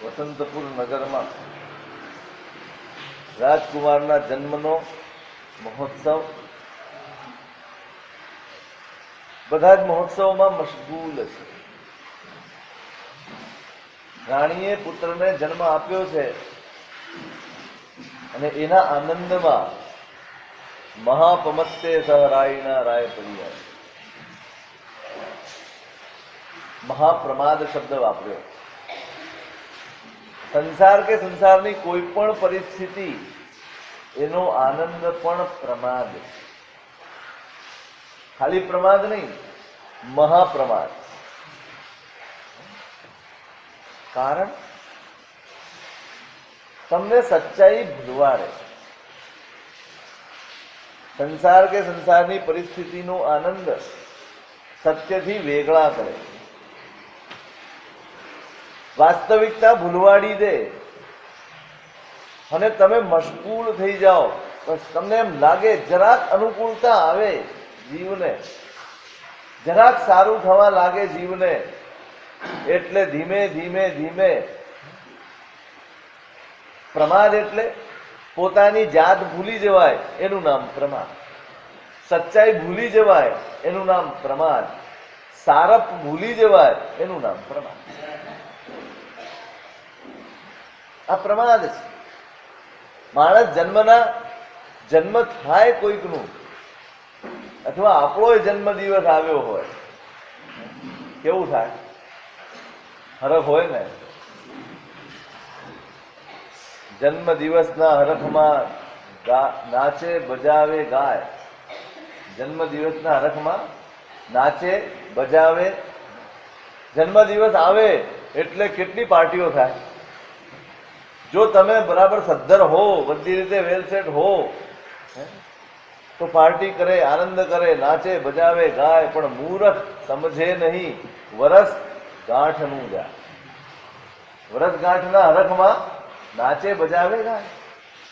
વસંતપુર નગરમાં રાજકુમારના જન્મનો મહોત્સવ, બધા જ મહોત્સવમાં મશગુલ છે. રાણીએ પુત્રને જન્મ આપ્યો છે અને એના આનંદમાં મહાપમત્તે સહરાયના રાય પડ્યા. મહાપ્રમાદ શબ્દ વાપર્યો. સંસાર કે સંસારની કોઈ પણ પરિસ્થિતિ એનો આનંદ પણ પ્રમાદ. ખાલી પ્રમાદ નહીં, મહાપ્રમાદ. કારણ તમને સચ્ચાઈ ભૂલવાડે. સંસાર કે સંસારની પરિસ્થિતિનો આનંદ સત્યથી વેગળા કરે, વાસ્તવિકતા ભૂલવાડી દે અને તમે મશગુલ થઈ જાઓ. બસ તમને એમ લાગે જરાક અનુકૂળતા આવે જીવને, જરાક સારું થવા લાગે જીવને, એટલે ધીમે ધીમે ધીમે પ્રમાદ એટલે પોતાની જાત ભૂલી જવાય એનું નામ પ્રમાદ. સચ્ચાઈ ભૂલી જવાય એનું નામ પ્રમાદ. સારપ ભૂલી જવાય એનું નામ પ્રમાદ. આ પ્રમાદ છે. માણસ જન્મ થાય કોઈકનું, અથવા આપણો જન્મ દિવસ આવ્યો હોય, કેવું થાય? હરખ હોય ને. જન્મ દિવસના હરખમાં નાચે બજાવે ગાય. જન્મ દિવસના હરખમાં નાચે બજાવે. જન્મ દિવસ આવે એટલે કેટલી પાર્ટીઓ થાય. જો તમે બરાબર સદ્ધર હો, બધી રીતે વેલસેટ હો, તો પાર્ટી કરે, આનંદ કરે, નાચે બજાવે ગાય. પણ મૂરખ સમજે નહીં વરસ ગાંઠનું જાય. વરસ ગાંઠના હરખમાં નાચે બજાવે ગાય.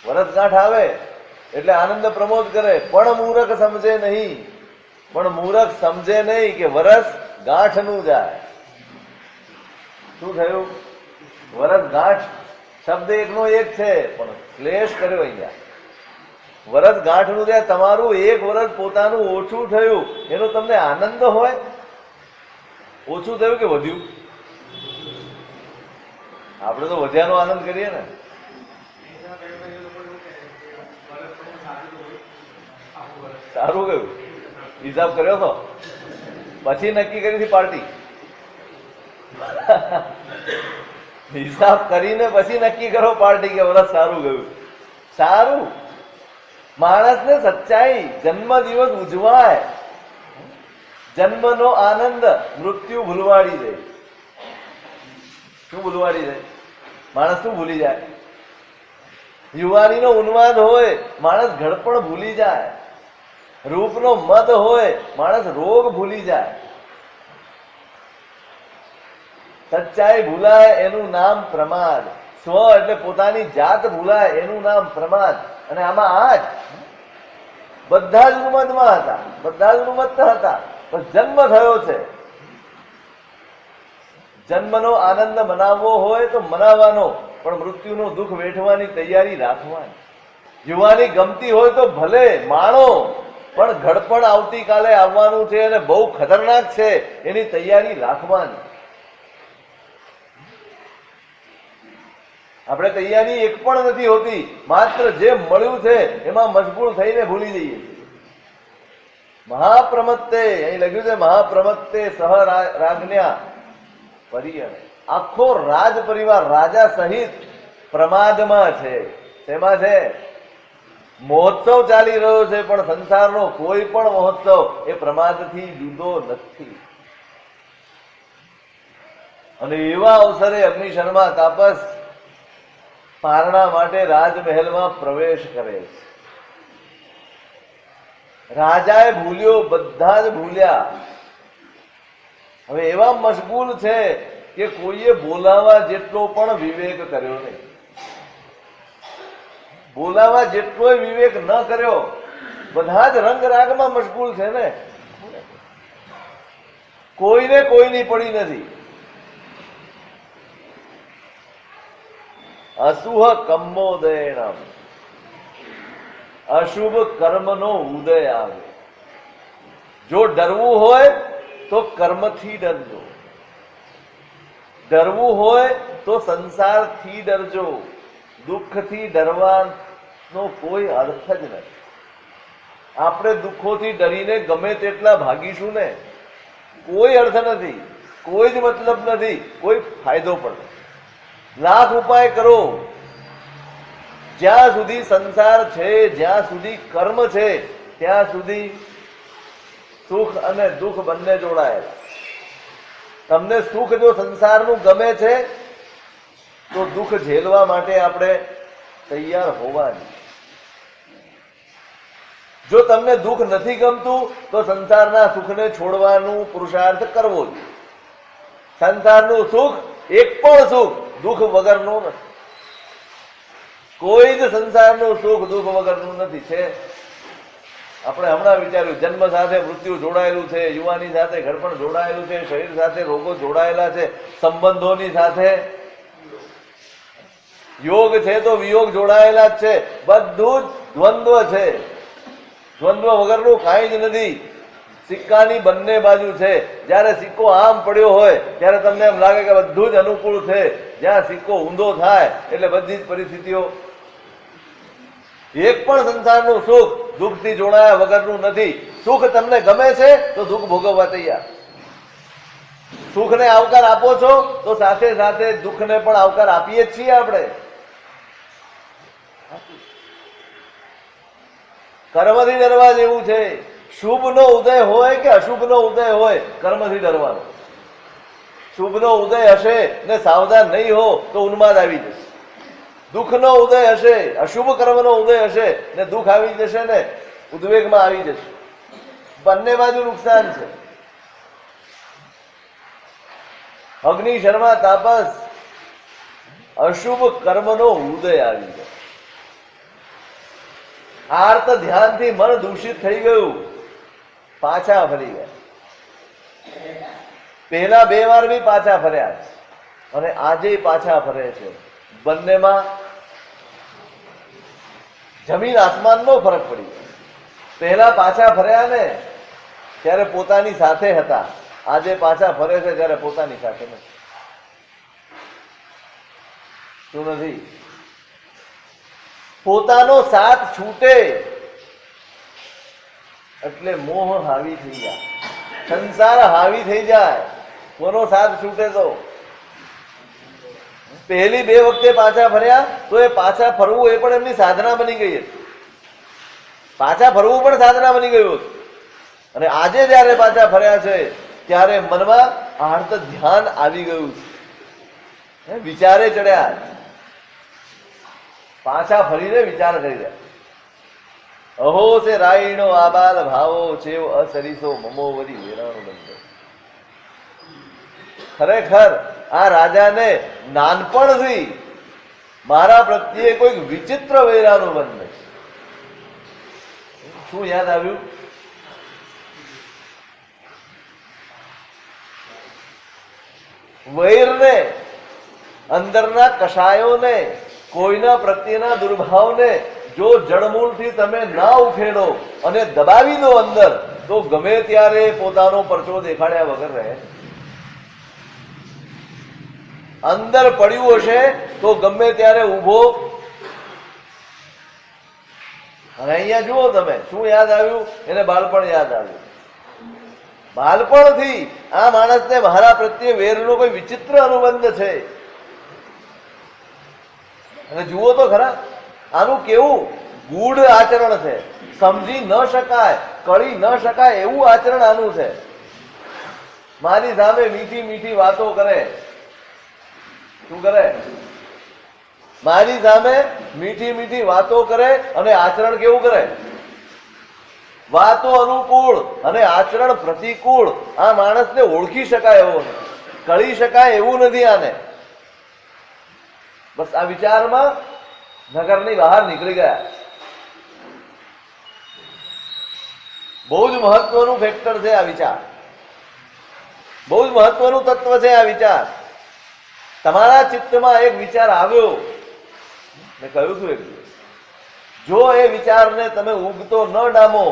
વરસ ગાંઠ આવે એટલે આનંદ પ્રમોદ કરે, પણ મૂરખ સમજે નહીં. પણ મૂરખ સમજે નહીં કે વરસ ગાંઠનું જાય. શું થયું? વરસ ગાંઠ શબ્દ એકનો એક છે, પણ ક્લેશ કર્યો અહીંયા. વરસ ગાંઠનું જાય, તમારું એક વરસ પોતાનું ઓછું થયું એનો તમને આનંદ હોય? ઓછું થયું કે વધ્યું? આપણે તો વધ્યાનો આનંદ કરીએ ને. સારું ગયું. હિસાબ કર્યો તો પછી નક્કી કરી હતી પાર્ટી. હિસાબ કરીને પછી નક્કી કરો પાર્ટી કે વરસ સારું ગયું. સારું. માણસને સચ્ચાઈ, જન્મ દિવસ ઉજવાય. જન્મનો આનંદ મૃત્યુ ભૂલવાડી દે. શું ભૂલવાડી દે? માણસ શું ભૂલી જાય? યુવાનીનો ઉન્માદ હોય, માણસ ઘડપણ ભૂલી જાય. રૂપનો મદ હોય, માણસ રોગ ભૂલી જાય. સચ્ચાઈ ભૂલાય એનું નામ પ્રમાદ. સ્વ એટલે પોતાની જાત ભૂલાય એનું નામ પ્રમાદ. અને આમાં આજ બધા જ ઉન્મદમાં હતા, બધા જ ઉન્મત્ત હતા, પણ જન્મ થયો છે. જન્મનો આનંદ મનાવવો હોય તો મનાવવાનો, પણ મૃત્યુનું દુઃખ વેઠવાની તૈયારી રાખવાની. યુવાની ગમતી હોય તો ભલે માણો, પણ ઘડપણ આવતીકાલે આવવાનું છે અને બહુ ખતરનાક છે, એની તૈયારી રાખવાની. આપણે તૈયારી એક પણ નથી હોતી, માત્ર જે મળ્યું છે એમાં મશગુલ થઈને ભૂલી જઈએ. મહાપ્રમત્તે, અહીં લખ્યું છે મહાપ્રમત્તે સહ રાજ્ઞા પરિયણે. આખો રાજ પરિવાર રાજા સહિત પ્રમાદમાં છે. શેમાં છે? મહોત્સવ ચાલી રહ્યો છે, પણ સંસારનો કોઈ પણ મહોત્સવ એ પ્રમાદથી જુદો નથી. અને એવા અવસરે અગ્નિ શર્મા તાપસ પારણા માટે રાજમહેલમાં પ્રવેશ કરે છે. રાજાએ ભૂલ્યો, બધા જ ભૂલ્યા. હવે એવા મશગુલ છે કે કોઈએ બોલાવા જેટલો પણ વિવેક કર્યો નહીં. બોલાવા જેટલોય વિવેક ન કર્યો. બધા જ રંગરાગમાં મશગુલ છે ને. કોઈને કોઈની પડી નથી. અસુહ કમ્મોદયણમ, અશુભ કર્મનો ઉદય આવે. જો ડરવું હોય તો કર્મથી ડરજો, ડરવું હોય તો સંસારથી ડરજો. દુઃખથી ડરવાનો કોઈ અર્થ જ નથી. આપણે દુઃખોથી ડરીને ગમે તેટલા ભાગીશું ને, કોઈ અર્થ નથી, કોઈ જ મતલબ નથી, કોઈ ફાયદો પણ નથી. લાખ ઉપાય કરો, જ્યાં સુધી સંસાર છે, જ્યાં સુધી કર્મ છે, ત્યાં સુધી સુખ અને દુઃખ બંને જોડાયેલા. તમને સુખ જો સંસારનું ગમે છે તો દુઃખ ઝેલવા માટે આપણે તૈયાર હોવાની. જો તમને દુઃખ નથી ગમતું તો સંસારના સુખને છોડવાનું પુરુષાર્થ કરવો જોઈએ. સંસારનું સુખ એક પણ સુખ દુઃખ વગરનું નથી. કોઈ જ સંસારનું સુખ દુઃખ વગરનું નથી. છે આપણે હમણાં વિચાર્યું, જન્મ સાથે મૃત્યુ જોડાયેલું છે, યુવાની સાથે ઘડપણ જોડાયેલું છે, શરીર સાથે રોગો જોડાયેલા છે, સંબંધોની સાથે યોગ છે તો વિયોગ જોડાયેલા જ છે. બધું જ દ્વંદ્વ છે. દ્વંદ્વ વગરનું કાંઈ જ નથી. સિક્કાની બંને બાજુ છે. જ્યારે સિક્કો આમ પડ્યો હોય ત્યારે તમને એમ લાગે કે બધું જ અનુકૂળ છે. જ્યાં સિક્કો ઊંધો થાય એટલે બધી જ પરિસ્થિતિઓ. એક પણ સંસારનું સુખ દુઃખથી જોડાયા વગરનું નથી. સુખ તમને ગમે છે તો દુઃખ ભોગવવા તૈયાર. સુખને આવકાર આપો છો તો સાથે સાથે દુઃખને પણ આવકાર આપીએ જ છીએ આપણે. કર્મથી ડરવા જેવું છે. શુભનો ઉદય હોય કે અશુભનો ઉદય હોય, કર્મથી ડરવાનો. શુભનો ઉદય હશે ને સાવધાન નહીં હો તો ઉન્માદ આવી જશે. દુઃખનો ઉદય હશે, અશુભ કર્મનો ઉદય હશે ને દુઃખ આવી જશે ને ઉદ્વેગમાં આવી જશે. બંને બાજુ નુકસાન છે. અગ્નિ શર્મા તાપસ, અશુભ કર્મનો ઉદય આવી જાય. આર્ત ધ્યાનથી મન દૂષિત થઈ ગયું, પાછા ફરી ગયા. પહેલા 2 વાર બી પાછા ફર્યા અને આજે પાછા ફરે છે. બંનેમાં જમીન આસમાનનો ફરક પડી ગયો. પહેલા પાછા ફર્યા ને ત્યારે પોતાની સાથે હતા, આજે પાછા ફરે છે ત્યારે પોતાની સાથે નથી. શું નથી? પોતાનો સાથ છૂટે એટલે મોહ હાવી થઈ જાય, સંસાર હાવી થઈ જાય. કોનો સાથ છૂટે તો પહેલી 2 વખતે પાછા ફર્યા તો એ પાછા ફરવું એ પણ એમની સાધના બની ગઈ હતી. પાછા ફરવું પણ સાધના બની ગયું હતું. અને આજે જયારે પાછા ફર્યા છે ત્યારે મનમાં આર્ત ધ્યાન આવી ગયું છે. વિચારે ચડ્યા, પાછા ફરીને વિચાર કરી રહ્યા. અહો સે રાઈણો આબાલ ભાવો છેવ અસરીસો મમોવરી વેરાણો બંધ. ખરેખર આ રાજાને નાનપણથી મારા પ્રત્યે કોઈક વિચિત્ર વેરાનું બંધ છે. શું યાદ આવ્યું? વૈરને, અંદરના કષાયોને, કોઈના પ્રત્યેના દુર્ભાવને જો જળમૂળથી તમે ના ઉખેડો અને દબાવી દો અંદર, તો ગમે ત્યારે પોતાનો પરચો દેખાડ્યા વગર રહે. અંદર પડ્યું હશે તો ગમે ત્યારે ઊભો. અને અહીંયા જુઓ તમે, શું યાદ આવ્યું? એને બાળપણ યાદ આવ્યું. બાળપણથી આ માણસને મારા પ્રત્યે વેરનો કોઈ વિચિત્ર અનુબંધ છે. અને જુઓ તો ખરા, આનું કેવું ગૂઢ આચરણ છે. સમજી ન શકાય, કળી ન શકાય એવું આચરણ આનું છે. મારી સામે મીઠી મીઠી વાતો કરે. શું કરે? મારી સામે મીઠી મીઠી વાતો કરે અને આચરણ કેવું કરે? વાતો અનુકૂળ અને આચરણ પ્રતિકૂળ. આ માણસને ઓળખી શકાય એવો નથી, કળી શકાય એવું નથી આને. બસ આ વિચારમાં નગરની બહાર નીકળી ગયા. બહુ જ મહત્વનું ફેક્ટર છે આ વિચાર, બહુ જ મહત્વનું તત્વ છે આ વિચાર. તમારા ચિત્તમાં એક વિચાર આવ્યો મેં કહ્યું હતું એક દિવસ, જો એ વિચારને તમે ઉગતો ન ડામો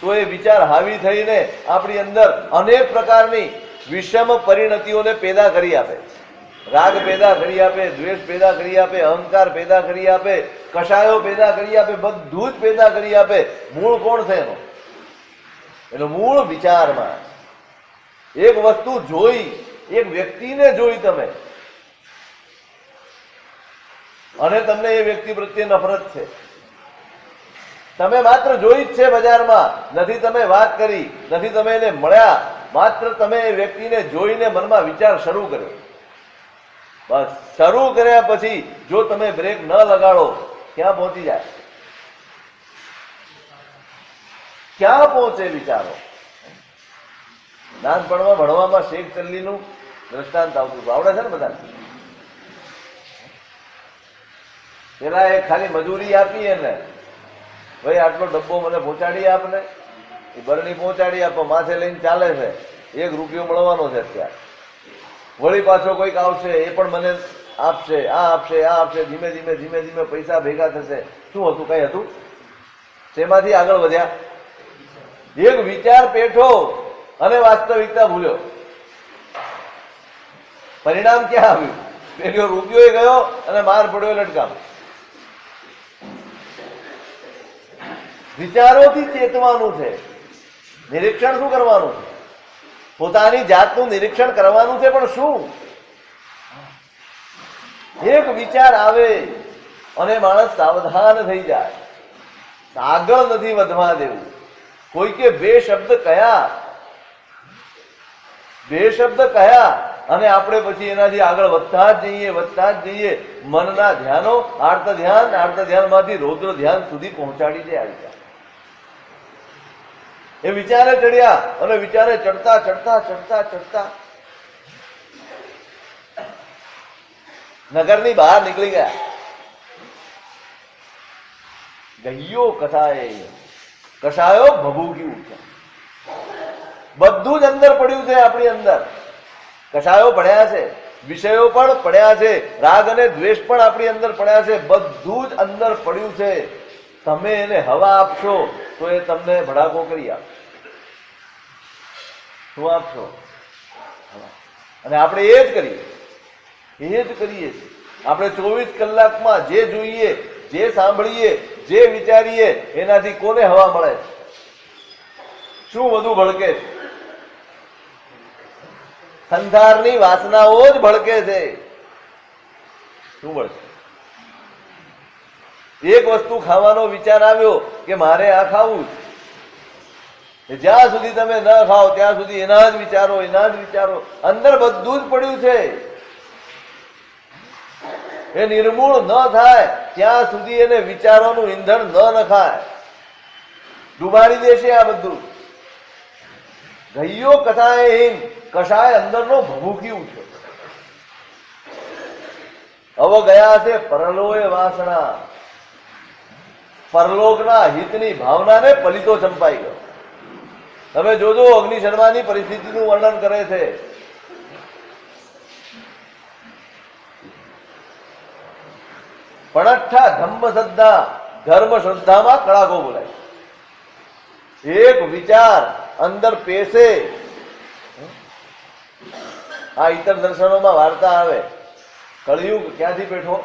તો એ વિચાર હાવી થઈને આપણી અંદર અનેક પ્રકારની વિષમ પરિણતિઓને પેદા કરી આપે. રાગ પેદા કરી આપે, દ્વેષ પેદા કરી આપે, અહંકાર પેદા કરી આપે, કષાયો પેદા કરી આપે, બધું જ પેદા કરી આપે. મૂળ કોણ છે એનો મૂળ વિચારમાં. એક વસ્તુ જોઈ, એક વ્યક્તિને જોઈ તમે, અને તમને એ વ્યક્તિ પ્રત્યે નફરત છે. તમે માત્ર જોઈ જ છે બજારમાં, નથી તમે વાત કરી, નથી તમે એને મળ્યા, માત્ર તમે એ વ્યક્તિને જોઈને મનમાં વિચાર શરૂ કર્યો. બસ શરૂ કર્યા પછી જો તમે બ્રેક ન લગાડો, ક્યાં પહોંચી જાય? ક્યાં પહોંચે વિચારો? નાનપણમાં ભણવામાં શેખ ચલ્લીનું દ્રષ્ટાંત આવતું હતું, આવડે છે ને બધા? પેલા એ ખાલી મજૂરી આપી એને, ભાઈ આટલો ડબ્બો મને પહોંચાડી આપને, એ બરણી પહોંચાડી આપો, માથે લઈને ચાલે છે, 1 રૂપિયો મળવાનો છે અત્યારે. વળી પાછો કોઈક આવશે, એ પણ મને આપશે, આ આપશે, આ આપશે. ધીમે ધીમે ધીમે ધીમે પૈસા ભેગા થશે. શું હતું? કઈ હતું? તેમાંથી આગળ વધ્યા. એક વિચાર પેઠો અને વાસ્તવિકતા ભૂલ્યો. પરિણામ ક્યાં આવ્યું? પેલો રૂપિયો ગયો અને માર પડ્યો લટકામ. વિચારોથી ચેતવાનું છે. નિરીક્ષણ શું કરવાનું છે? પોતાની જાતનું નિરીક્ષણ કરવાનું છે. પણ શું? એક વિચાર આવે અને માણસ સાવધાન થઈ જાય, આગળ નથી વધવા દેવું. કોઈકે બે શબ્દ કહ્યા અને આપણે પછી એનાથી આગળ વધતા જ જઈએ. મનના ધ્યાનો આર્ત ધ્યાનમાંથી રૌદ્ર ધ્યાન સુધી પહોંચાડી દે. આવી જાય એ વિચારે ચડ્યા અને વિચારે ચડતા નગરની બહાર નીકળી ગયા. ગયો કસાયો ભભૂકી ઉઠ્યા. બધું જ અંદર પડ્યું છે. આપણી અંદર કસાયો પડ્યા છે, વિષયો પણ પડ્યા છે, રાગ અને દ્વેષ પણ આપણી અંદર પડ્યા છે. બધું જ અંદર પડ્યું છે. તમે એને હવા આપશો તો એ તમને ભડાકો કરી આપશે. શું આપશો? અને આપણે એ જ કરીએ છીએ. આપણે 24 કલાકમાં જે જોઈએ, જે સાંભળીએ, જે વિચારીએ, એનાથી કોને હવા મળે? શું વધુ ભડકે છે? સંસારની વાસનાઓ જ ભડકે છે. શું ભડકે? એક વસ્તુ ખાવાનો વિચાર આવ્યો કે મારે આ ખાવું જ. જ્યાં સુધી તમે ન ખાઓ ત્યાં સુધી એના જ વિચારો. અંદર બધું જ પડ્યું છે. એ નિર્મૂળ ન થાય ત્યાં સુધી એને વિચારોનું ઈંધણ ન નખાય. ડુબાડી દેશે આ બધું. ગયો કષાય અંદરનો ભભૂકી ઉઠ્યો. હવે ગયા છે પરલોય વાસણા. પરલોકના હિતની ભાવનાને પલિતો ચંપાઈ ગયો. તમે જોજો અગ્નિ શર્માની પરિસ્થિતિનું વર્ણન કરે છે. પણઠ્ઠા ધર્મ શ્રદ્ધામાં કડાકો બોલાય. એક વિચાર અંદર પેસે. આ ઇતર દર્શનોમાં વાર્તા આવે, કળિયુગ ક્યાંથી બેઠો?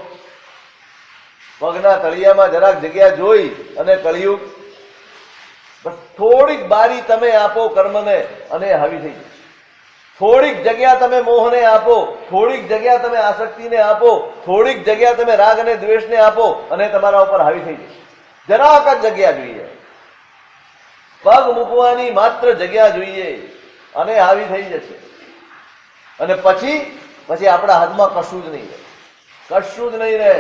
પગના તળિયામાં જરાક જગ્યા જોઈ અને કળિયુગ બસ થોડીક બારી તમે આપો કર્મને અને હાવી થઈ જાય. થોડીક જગ્યા તમે મોહને આપો, થોડીક જગ્યા તમે આસક્તિને આપો, થોડીક જગ્યા તમે રાગ અને દ્વેષને આપો અને તમારા ઉપર હાવી થઈ જાય. જરાક જ જગ્યા જોઈએ, પગ મૂકવાની માત્ર જગ્યા જોઈએ અને હાવી થઈ જશે. અને પછી આપણા હાથમાં કશું જ નહીં રહે.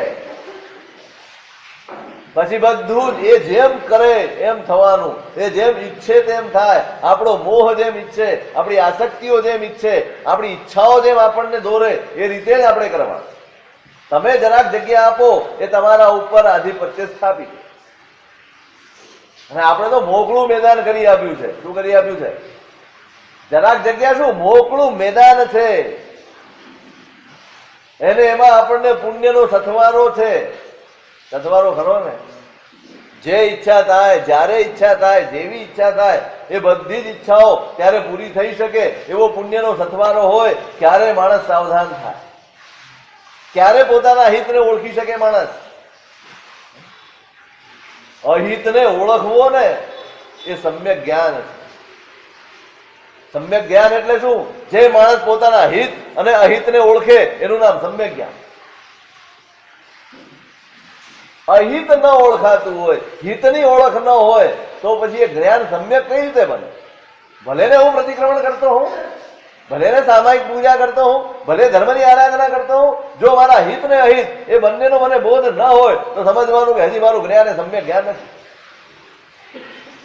પછી બધું જ એ જેમ કરે એમ થવાનું. એ જેમ ઈચ્છે તેમ થાય. આપણો મોહ જેમ ઈચ્છે, આપણી આસક્તિઓ જેમ ઈચ્છે, આપણી ઈચ્છાઓ જેમ આપણને દોરે એ રીતે જ આપણે કરવાનું. તમે જરાક જગ્યા આપો એ તમારા ઉપર આધિપત્ય સ્થાપી દે. અને આપણે તો મોકળું મેદાન કરી આપ્યું છે. શું કરી આપ્યું છે? જરાક જગ્યા શું મોકળું મેદાન છે. એને એમાં આપણને પુણ્યનો સથવારો છે. સથવારો ખરો ને? જે ઈચ્છા થાય, જ્યારે ઈચ્છા થાય, જેવી ઈચ્છા થાય એ બધી જ ઈચ્છાઓ ત્યારે પૂરી થઈ શકે એવો પુણ્યનો સથવારો હોય, ક્યારે માણસ સાવધાન થાય, ક્યારે પોતાના હિતને ઓળખી શકે માણસ. અહિતને ઓળખવો ને એ સમ્યક જ્ઞાન છે. સમ્યક જ્ઞાન એટલે શું? જે માણસ પોતાના હિત અને અહિતને ઓળખે એનું નામ સમ્યક જ્ઞાન. અહિત ન ઓળખાતું હોય, હિતની ઓળખ ન હોય તો પછી એ જ્ઞાન સમ્યક કઈ રીતે બને? ભલે ને હું પ્રતિક્રમણ કરતો હું, ભલે ને સામાયિક પૂજા કરતો હું, ભલે ધર્મની આરાધના કરતો હું, જો મારા હિત ને અહિત એ બંનેનો મને બોધ ન હોય તો સમજવાનું કે હજી મારું જ્ઞાન એ સમ્યક જ્ઞાન નથી.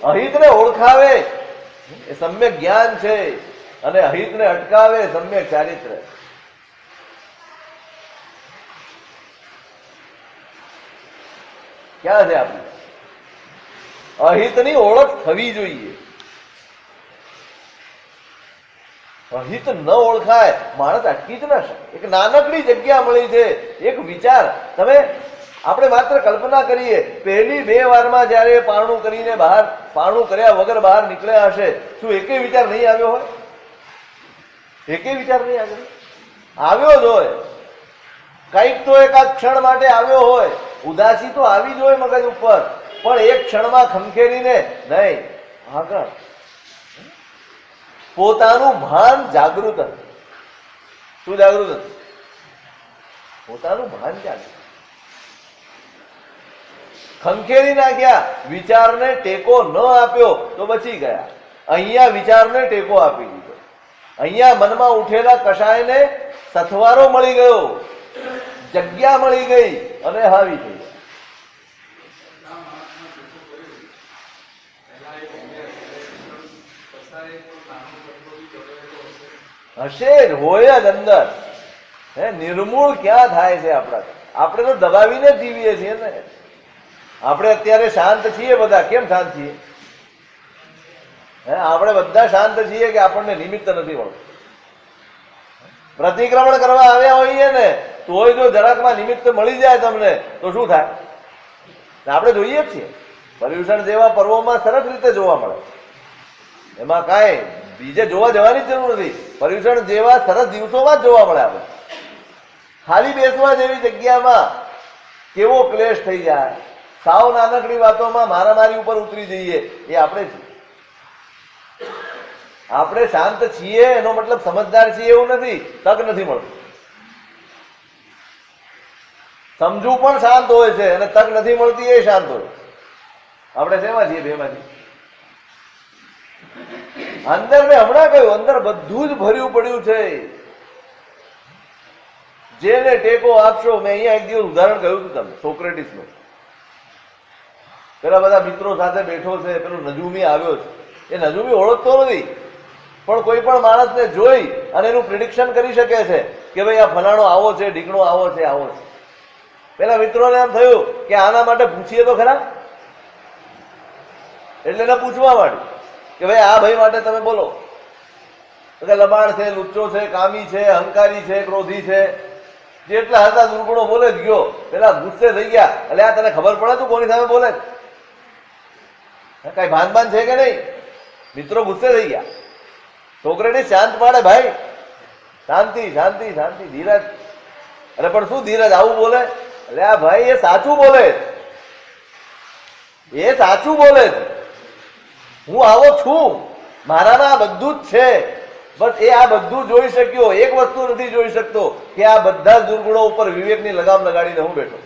અહિતને ઓળખાવે એ સમ્યક જ્ઞાન છે અને અહિતને અટકાવે સમ્યક ચારિત્ર. ક્યાં છે આપણે? અહિતની ઓળખ થવી જોઈએ. અહિત ન ઓળખાય માણસ અટકી જ ના શકે. એક નાનકડી જગ્યા મળી છે, એક વિચાર. તમે આપણે માત્ર કલ્પના કરીએ, પહેલી 2 વારમાં જયારે પારણું કરીને બહાર, પારણું કર્યા વગર બહાર નીકળ્યા હશે, શું એકેય વિચાર નહીં આવ્યો હોય? એકેય વિચાર નહીં આવ્યો? આવ્યો જ હોય. કંઈક તો એકાદ ક્ષણ માટે આવ્યો હોય. ઉદાસી તો આવી જ હોય મગજ ઉપર, પણ એક ક્ષણમાં ખંખેરીને નહીં, આગળ પોતાનું ભાન જાગૃત હતું. શું જાગૃત હતું? પોતાનું ભાન જાગૃત. ખંખેરી નાખ્યા, વિચારને ટેકો ન આપ્યો તો બચી ગયા. અહીંયા વિચારને ટેકો આપી દીધો. અહીંયા મનમાં ઉઠેલા કષાયને સથવારો મળી ગયો, જગ્યા મળી ગઈ અને હાવી થઈ ગયા. હશે જ, હોય જ અંદર. નિર્મૂળ ક્યાં થાય છે આપણા? આપણે તો દબાવીને જ જીવીએ છીએ ને. આપણે અત્યારે શાંત છીએ બધા. કેમ શાંત છીએ? આપણે બધા શાંત છીએ કે આપણને નિમિત્ત નથી મળતું. પ્રતિક્રમણ કરવા આવ્યા હોઈએ ને તોય જો જરાકમાં નિમિત્ત મળી જાય તમને તો શું થાય? આપણે જોઈએ જ છીએ. પર્યુષણ જેવા પર્વોમાં સરસ રીતે જોવા મળે. એમાં કાંઈ બીજે જોવા જવાની જરૂર નથી. પર્યુષણ જેવા સરસ દિવસોમાં જ જોવા મળે. આપણે ખાલી બેસવા જેવી જગ્યામાં કેવો ક્લેશ થઈ જાય. સાવ નાનકડી વાતોમાં મારામારી ઉપર ઉતરી જઈએ. એ આપણે છીએ. આપણે શાંત છીએ એનો મતલબ સમજદાર છીએ એવું નથી. તક નથી મળતું. સમજુ પણ શાંત હોય છે અને તક નથી મળતી એ શાંત હોય. આપણે શેમાં છીએ? બેમાંથી. અંદર મેં હમણાં કહ્યું, અંદર બધું જ ભર્યું પડ્યું છે. જેને ટેકો આપશો, મેં અહીંયા એક દિવસ ઉદાહરણ કહ્યું હતું તમને, સોક્રેટિસનું. પેલા બધા મિત્રો સાથે બેઠો છે, પેલો નજુમી આવ્યો છે. એ નજુમી ઓળખતો નથી, પણ કોઈ પણ માણસને જોઈ અને એનું પ્રિડિક્શન કરી શકે છે કે ભાઈ આ ફલાણો આવો છે, ઢીકણો આવો છે, આવો છે. પેલા મિત્રોને એમ થયું કે આના માટે પૂછીએ તો ખરા, એટલે એને પૂછવા માંડ્યું કે ભાઈ આ ભાઈ માટે તમે બોલો. કે લબાણ છે, લુચ્ચો છે, કામી છે, અહંકારી છે, ક્રોધી છે, જેટલા હતા દુર્ગુણો બોલે જ ગયો. પેલા ગુસ્સે થઈ ગયા. એટલે આ તને ખબર પડે તું કોની સામે બોલે? કઈ ભાન છે કે નહીં? મિત્રો ગુસ્સે થઈ ગયા. સોક્રેટિસ શાંત પાડે, ભાઈ શાંતિ શાંતિ શાંતિ, ધીરજ. અરે પણ શું ધીરજ? આવું બોલે? એટલે આ ભાઈ એ સાચું બોલે, એ સાચું બોલે. હું આવો છું, મારામાં આ બધું જ છે. બસ એ આ બધું જોઈ શક્યો. એક વસ્તુ નથી જોઈ શકતો કે આ બધા જ દુર્ગુણો ઉપર વિવેકની લગામ લગાડીને હું બેઠો.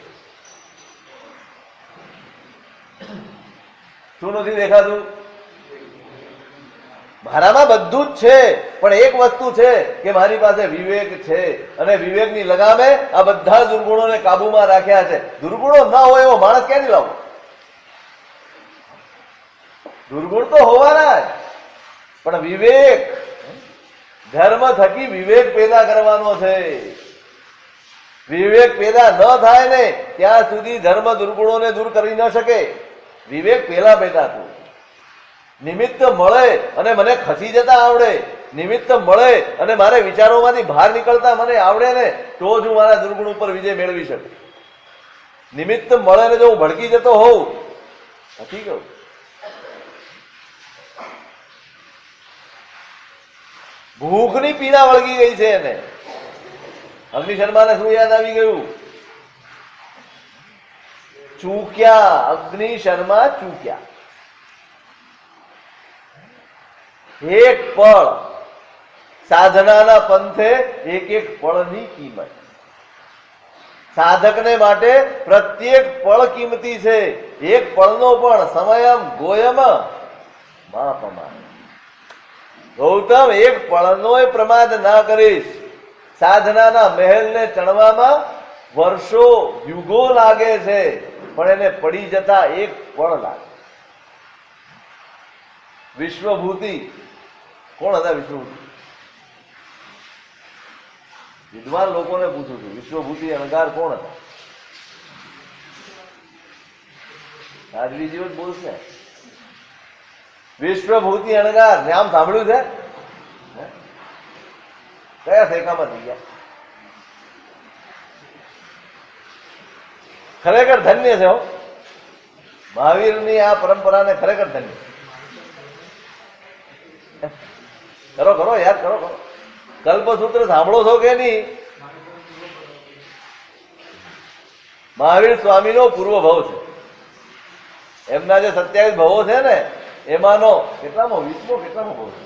શું નથી દેખાતું? મારામાં બધું જ છે, પણ એક વસ્તુ છે કે મારી પાસે વિવેક છે અને વિવેકની લગામે આ બધા દુર્ગુણોને કાબુમાં રાખ્યા છે. દુર્ગુણો ના હોય એવો માણસ ક્યાંથી લાવો? દુર્ગુણ તો હોવાના જ, પણ વિવેક, ધર્મ થકી વિવેક પેદા કરવાનો છે. વિવેક પેદા ન થાય ને ત્યાં સુધી ધર્મ દુર્ગુણોને દૂર કરી ન શકે. વિવેક પેલા પેદા થયું. નિમિત્ત મળે અને મને ખસી જતા આવડે, નિમિત્ત મળે અને મારે વિચારોમાંથી બહાર નીકળતા મને આવડે ને તો જ હું મારા દુર્ગુણ ઉપર વિજય મેળવી શકું. નિમિત્ત મળે ને જો હું ભડકી જતો હોઉં, નથી કહું. ભૂખની પીડા વળગી ગઈ છે એને. અગ્નિ શર્માને શું યાદ આવી ગયું? ચૂક્યા. અગ્નિ શર્મા ચૂક્યા. એક પળ સાધનાના પંથે એક એક પળની કિંમત. સાધકને માટે પ્રત્યેક પળ કિંમતી છે. એક પળનો પણ સમયમ ગોયમ માપમાન. ગૌતમ, એક પળનો પ્રમાદ ના કરીશ. સાધનાના મહેલને ચણવામાં વર્ષો યુગો લાગે છે, પણ એને પડી જતા એક પળ લાગે. વિશ્વભૂતિ કોણ હતા? વિશ્વભૂતિ વિદ્વાન લોકોને પૂછું છું, વિશ્વભૂતિ અણગાર કોણ હતા? રાજવીજીઓ જ બોલશે. વિશ્વભૂતિ અણગાર નામ સાંભળ્યું છે? કયા શેકામાં થઈ ગયા? ખરેખર ધન્ય છે હો મહાવીરની આ પરંપરાને. ખરેખર ધન્ય. કરો કરો યાદ કરો કરો. કલ્પસૂત્ર સાંભળો છો કે નહીં? મહાવીર સ્વામીનો પૂર્વ ભાવ છે. એમના જે 27 ભાવો છે ને, એમાંનો કેટલામો? 20મો કેટલામો ભાવ છે?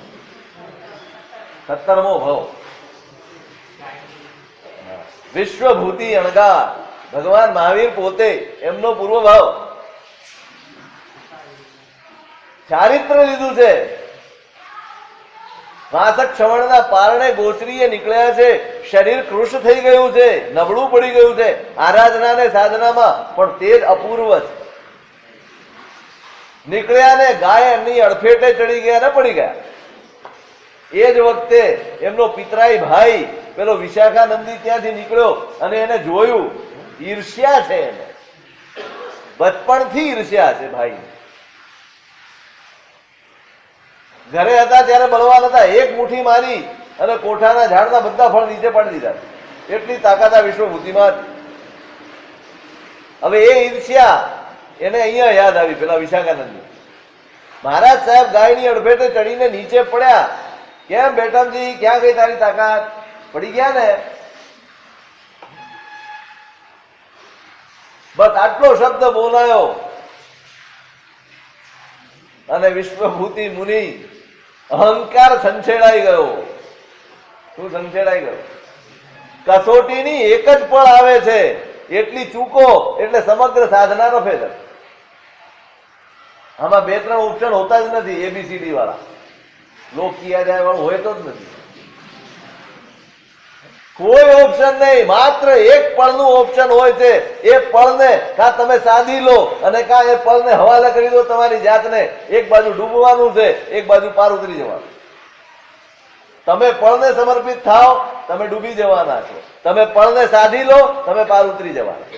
17મો ભાવ. વિશ્વભૂતિ અણગાર ભગવાન મહાવીર પોતે, એમનો પૂર્વ ભાવ. ચારિત્ર લીધું છે. વાસક શ્રવણના પારણે ગોચરીએ નીકળ્યા છે. શરીર કૃશ થઈ ગયું છે, નબળું પડી ગયું છે. આરાધના ને સાધનામાં પણ તે જ અપૂર્વ છે. નીકળ્યા ને ગાય એમની અડફેટે ચડી ગયા ને પડી ગયા. એ જ વખતે એમનો પિતરાઈ ભાઈ પેલો વિશાખાનંદી ત્યાંથી નીકળ્યો અને એને જોયું. ઈર્ષ્યા છે એને, બચપણથી ઈર્ષ્યા છે ભાઈ. ઘરે હતા ત્યારે બળવાન હતા. એક મુઠ્ઠી મારી અને કોઠાના ઝાડના બધા ફળ નીચે પાડી દીધા. એટલી તાકાત આ વિશ્વભૂતિમાં. હવે એ ઈર્ષ્યા એને અહીંયા યાદ આવી પેલા વિશાખાનંદી. મહારાજ સાહેબ ગાયની અડફેટે ચડીને નીચે પડ્યા. કેમ બેટમજી, ક્યાં ગઈ તારી તાકાત? પડી ગયા ને. બસ આટલો શબ્દ બોલાયો અને વિશ્વભૂતિ મુનિ અહંકાર સંછેડાઈ ગયો. શું સંછેડાઈ ગયો? કસોટીની એક જ પળ આવે છે, એટલી ચૂકો એટલે સમગ્ર સાધના રફે છે. આમાં 2-3 ઓપ્શન હોતા જ નથી. ABCD વાળા લોક કિયા જાય વાળું હોય તો જ નથી. કોઈ ઓપ્શન નહીં. માત્ર એક પળનું ઓપ્શન હોય છે. એ પળને કાં તમે સાધી લો અને કાં એ પળને હવાલે કરી દો તમારી જાતને. એક બાજુ ડૂબવાનું છે, એક બાજુ પાર ઉતરી જવાનું. તમે પળને સમર્પિત થાઓ, તમે ડૂબી જવાના છો. તમે પળને સાધી લો, તમે પાર ઉતરી જવાના.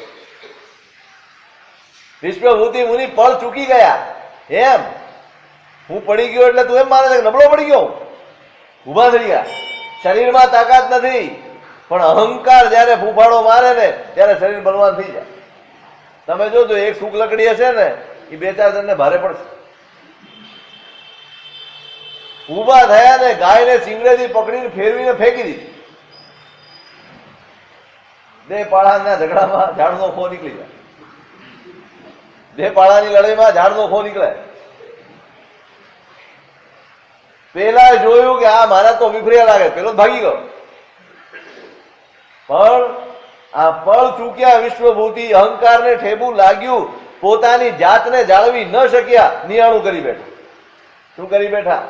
વિશ્વભૂતિ મુનિ પળ ચૂકી ગયા. એમ હું પડી ગયો એટલે તું એમ માને છે કે નબળો પડી ગયો? ઉભા થઈ ગયા. શરીરમાં તાકાત નથી, પણ અહંકાર જયારે ફૂફાડો મારે ને ત્યારે શરીર બલવાન થઈ જાય. તમે જોજો, એક સૂક લકડી હશે ને, એ 2-4 જણને ભારે પડશે. ઉભા થયા ને ગાયને સિંગડેથી પકડીને ફેરવીને ફેંકી દીધી. 2 પાળાના ઝઘડામાં ઝાડનો ખો નીકળી જાય. 2 પાળાની લડાઈમાં ઝાડનો ખો નીકળે. પેલા જોયું કે આ મારા તો વિફર્યા લાગે, પેલો ભાગી ગયો. પણ આ પળ ચૂક્યા વિશ્વભૂતિ. અહંકારને ઠેબુ લાગ્યું. પોતાની જાતને જાળવી ન શક્યા. નિયાણું કરી બેઠા. શું કરી બેઠા?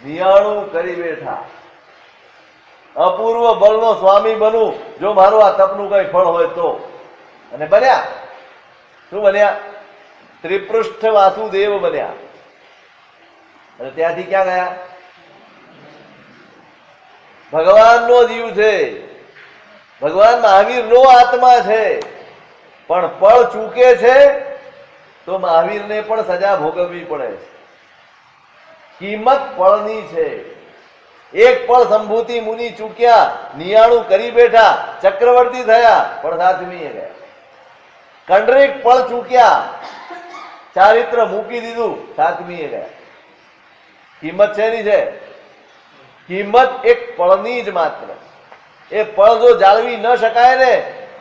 નિયાણું કરી બેઠા. અપૂર્વ બળનો સ્વામી બનવું જો મારું આ તપનું કઈ ફળ હોય તો. અને બન્યા. શું બન્યા? ત્રિપૃષ્ઠ વાસુદેવ બન્યા. અને ત્યાંથી ક્યાં ગયા? ભગવાનનો જીવ છે, ભગવાન મહાવીરનો આત્મા છે. પણ પળ ચૂકે છે તો મહાવીરને પણ સજા ભોગવવી પડે છે. કિંમત પળની છે. એક પળ સંભૂતિ મુનિ ચૂક્યા, નિયાણું કરી બેઠા, ચક્રવર્તી થયા, પણ સાચવી ગયા. કંડરીક પળ ચૂક્યા, ચારિત્ર મૂકી દીધું, સાતમીએ ગયા. કિંમત શેની છે? કિંમત એક પળની જ માત્ર. એ પળ જો જાળવી ન શકાય ને,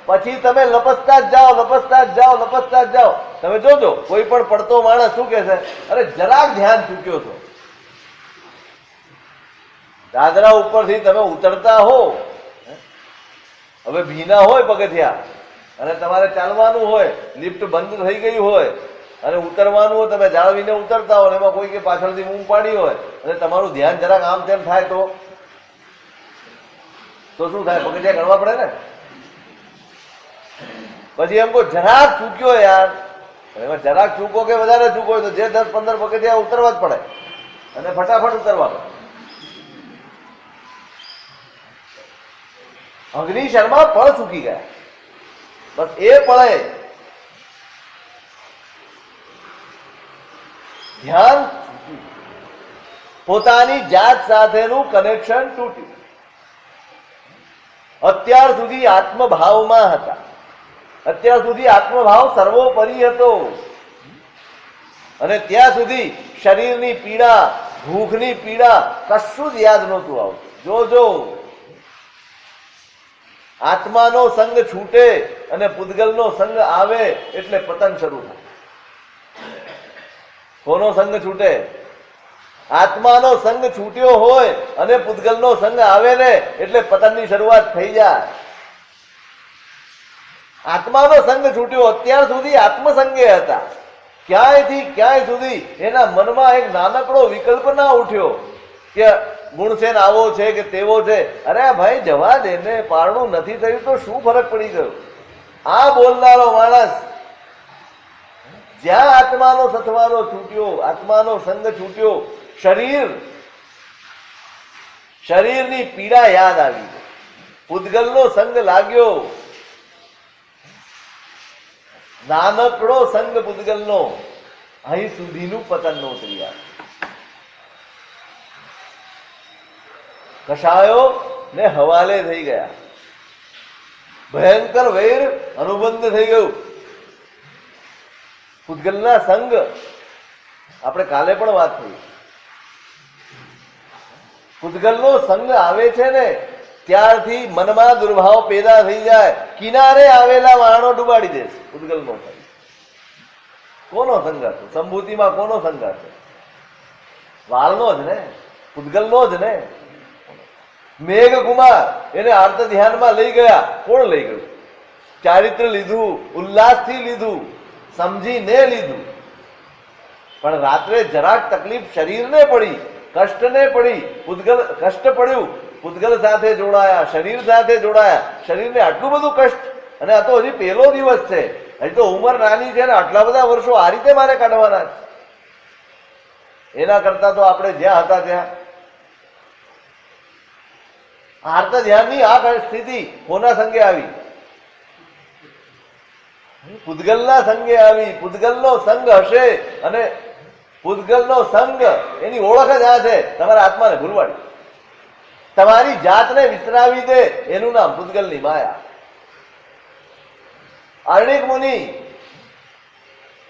પછી તમે લપસતા જ જાઓ, લપસતા જ જાઓ, લપસતા જ જાઓ. તમે જોજો કોઈ પણ પડતો માણસ શું કે છે, અરે જરાક ધ્યાન ચૂક્યો છો. દાદરા ઉપરથી તમે ઉતરતા હો, હવે ભીના હોય પગથિયા અને તમારે ચાલવાનું હોય, લિફ્ટ બંધ થઈ ગઈ હોય અને ઉતરવાનું હોય, તમે જાળવીને ઉતરતા હો, એમાં કોઈ કે પાછળથી બૂમ પાડી હોય અને તમારું ધ્યાન જરાક આમ તેમ થાય તો શું થાય? પગથિયા ગણવા પડે ને. પછી એમ કોઈ જરાક ચૂક્યો યાર, એમાં જરાક ચૂકો કે વધારે ચૂકો હોય તો જે 10-15 પગથિયા ઉતરવા જ પડે અને ફટાફટ ઉતરવા પડે. અગ્નિ શર્મા પળ ચૂકી ગયા. બસ એ પળે ધ્યાન પોતાની જાત સાથેનું કનેક્શન તૂટ્યું. અત્યાર સુધી આત્મભાવમાં હતા, અત્યાર સુધી આત્મભાવ સર્વોપરી હતો અને ત્યાં સુધી શરીરની પીડા, ભૂખની પીડા કશું જ યાદ નહોતું આવતું. જોજો આત્માનો સંગ છૂટે અને પૂતગલનો સંગ આવે એટલે પતન શરૂ થાય. કોનો સંગ છૂટે? આત્માનો સંગ છૂટ્યો હોય અને પૂતગલનો સંગ આવે ને એટલે પતનની શરૂઆત થઈ જાય. આત્માનો સંગ છૂટ્યો, અત્યાર સુધી આત્મસંગે હતા, ક્યાંયથી ક્યાંય સુધી એના મનમાં એક નાનકડો વિકલ્પ ના ઉઠ્યો કે ગુણસેન આવો છે કે તેવો છે. અરે ભાઈ જવા દે ને, પારણું નથી થયું તો શું ફરક પડી ગયો? આ બોલનારો માણસ જ્યાં આત્માનો સથવારો છૂટ્યો, આત્માનો સંગ છૂટ્યો, શરીરની પીડા યાદ આવી, પૂતગલનો સંગ લાગ્યો, નાનકડો સંગ પૂતગલનો, અહીં સુધીનું પતન નોતરી આવ્યું. કષાયો ને હવાલે થઈ ગયા, ભયંકર વૈર અનુબંધ થઈ ગયું. પૂતગલના સંગ આપણે કાલે પણ વાત થઈ. પૂતગલનો સંગ આવે છે ને ત્યારથી મનમાં દુર્ભાવ પેદા થઈ જાય. કિનારે આવેલા વાહનો ડુબાડી દે. પૂતગલનો સંગ કોનો સંગ હતો? સંભૂતિમાં કોનો સંગ હતો? વાળનો જ ને, પૂતગલનો જ ને. મેઘકુમાર એને આર્ત ધ્યાનમાં લઈ ગયા. કોણ લઈ ગયું? ચારિત્ર લીધું, ઉલ્લાસથી લીધું, સમજીને લીધું. પણ રાત્રે જરાક તકલીફ શરીરને પડી, કષ્ટને પડી. પૂતગલ કષ્ટ પડ્યું, પૂતગલ સાથે જોડાયા, શરીર સાથે જોડાયા. શરીરને આટલું બધું કષ્ટ, અને આ તો હજી પહેલો દિવસ છે, હજી તો ઉંમર નાની છે ને આટલા બધા વર્ષો આ રીતે મારે કાઢવાના છે. એના કરતા તો આપણે જ્યાં હતા ત્યાં આર્ત ધ્યાનની આ સ્થિતિ કોના સંગે આવી? પૂતગલના સંગે આવી. પૂતગલનો સંગ હશે અને પૂતગલનો સંગ એની ઓળખ જ આ છે, તમારા આત્માને ભૂલવાડી, તમારી જાતને વિસરાવી દે. એનું નામ પૂતગલની માયા. અર્ણિક મુનિ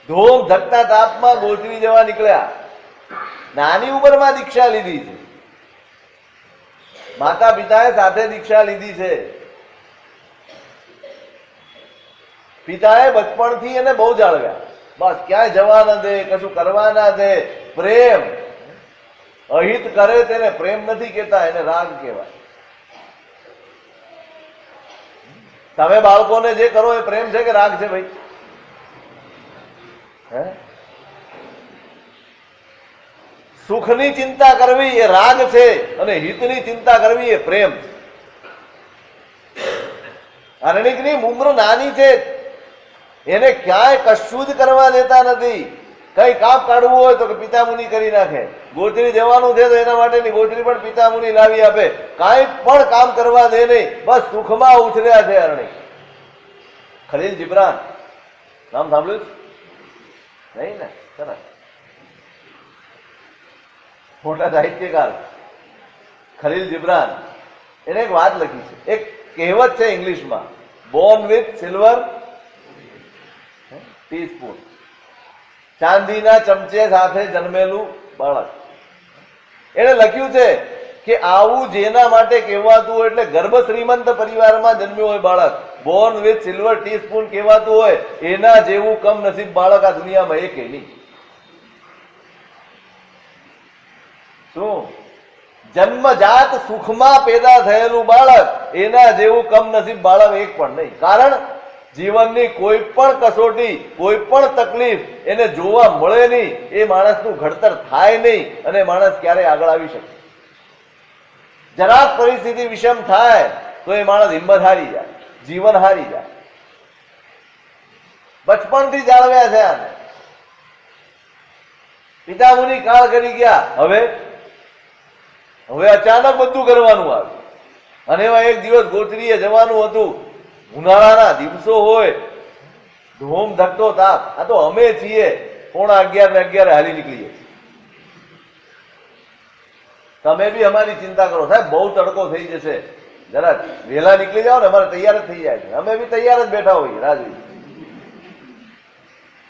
ધોમ ધકતા તાપમાં ગોચરી જવા નીકળ્યા. નાની ઉંમરમાં દીક્ષા લીધી છે, માતા પિતાએ સાથે દીક્ષા લીધી છે. પિતાએ બચપણથી એને બહુ જાળવ્યા. બસ ક્યાંય જવા ન દે, કશું કરવા ના દે. પ્રેમ, અહિત કરે તેને પ્રેમ નથી કહેતા, એને રાગ કહેવાય. તમે બાળકોને જે કરો એ પ્રેમ છે કે રાગ છે ભાઈ? હે? સુખની ચિંતા કરવી એ રાગ છે અને હિતની ચિંતા કરવી એ પ્રેમ. અરણિકની ઉંમર નાની છે, એને ક્યાંય કશું જ કરવા દેતા નથી. કઈ કાપ કાઢવું હોય તો પિતામુનિ કરી નાખે. ગોચરી જવાનું છે તો એના માટેની ગોચરી પણ પિતામુનિ લાવી આપે. કાંઈ પણ કામ કરવા દે નહીં, બસ સુખમાં ઉછર્યા છે અરણિક. ખલીલ જીબ્રાન નામ સાંભળ્યું નહીં ને? સરસ, મોટા સાહિત્યકાર ખલીલ જીબ્રાન, એને એક વાત લખી છે. એક કહેવત છે ઇંગ્લિશમાં, બોર્ન વિથ સિલ્વર ટીસ્પૂન. ચાંદીના ચમચે સાથે જન્મેલું બાળક. એને લખ્યું છે કે આવું જેના માટે કહેવાતું હોય, એટલે ગર્ભ શ્રીમંત પરિવારમાં જન્મ્યું હોય બાળક, બોર્ન વિથ સિલ્વર ટીસ્પૂન કહેવાતું હોય, એના જેવું કમ નસીબ બાળક આ દુનિયામાં એક નહીં. શું? જન્મજાત સુખમાં પેદા થયેલું બાળક, એના જેવું કમ નસીબ બાળક એક પણ નહીં. કારણ જીવનની કોઈ પણ કસોટી, કોઈ પણ તકલીફ એને જોવા મળે નહીં, એ માણસનું ઘડતર થાય નહીં અને માણસ ક્યારેય આગળ આવી શકે. જરાક પરિસ્થિતિ વિષમ થાય તો એ માણસ હિંમત હારી જાય, જીવન હારી જાય. બચપણથી જાળવ્યા છે આને. પિતા મુનિ કાળ કરી ગયા, હવે અચાનક બધું કરવાનું આવ્યું. અને એમાં એક દિવસ ગોચરીએ જવાનું હતું. ઉનાળાના દિવસો હોય, ધોમ ધકતો તાપ. આ તો અમે છીએ 11:30 ને 11 હાલી નીકળીએ. તમે બી અમારી ચિંતા કરો, સાહેબ બહુ તડકો થઈ જશે, જરા વહેલા નીકળી જાઓ ને, અમારે તૈયાર જ થઈ જાય છે. અમે બી તૈયાર જ બેઠા હોઈએ, રાજવી.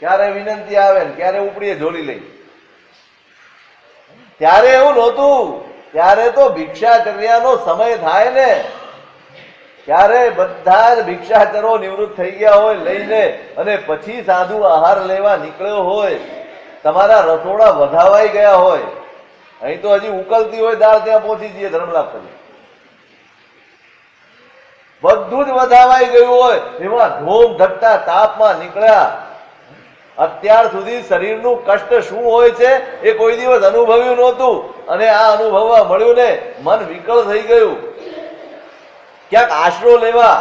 ક્યારે વિનંતી આવે ને ક્યારે ઉપડીએ ઝોલી લઈ. ત્યારે એવું નહોતું. ત્યારે તો ભિક્ષાચર્યાનો સમય થાય ને, ત્યારે બધા જ ભિક્ષાચરો નિવૃત્ત થઈ ગયા હોય લઈને, અને પછી સાધુ આહાર લેવા નીકળ્યો હોય. તમારા રસોડા વધાવાઈ ગયા હોય. અહીં તો હજી ઉકલતી હોય દાળ, ત્યાં પહોંચી જઈએ ધર્મલાભ કરી. બધું જ વધાવાઈ ગયું હોય, એમાં ધોમ ધકતા તાપમાં નીકળ્યા. અત્યાર સુધી શરીરનું કષ્ટ શું હોય છે એ કોઈ દિવસ અનુભવ્યું નહોતું, અને આ અનુભવવા મળ્યું ને મન વિકળ થઈ ગયું. ક્યાંક આશરો લેવા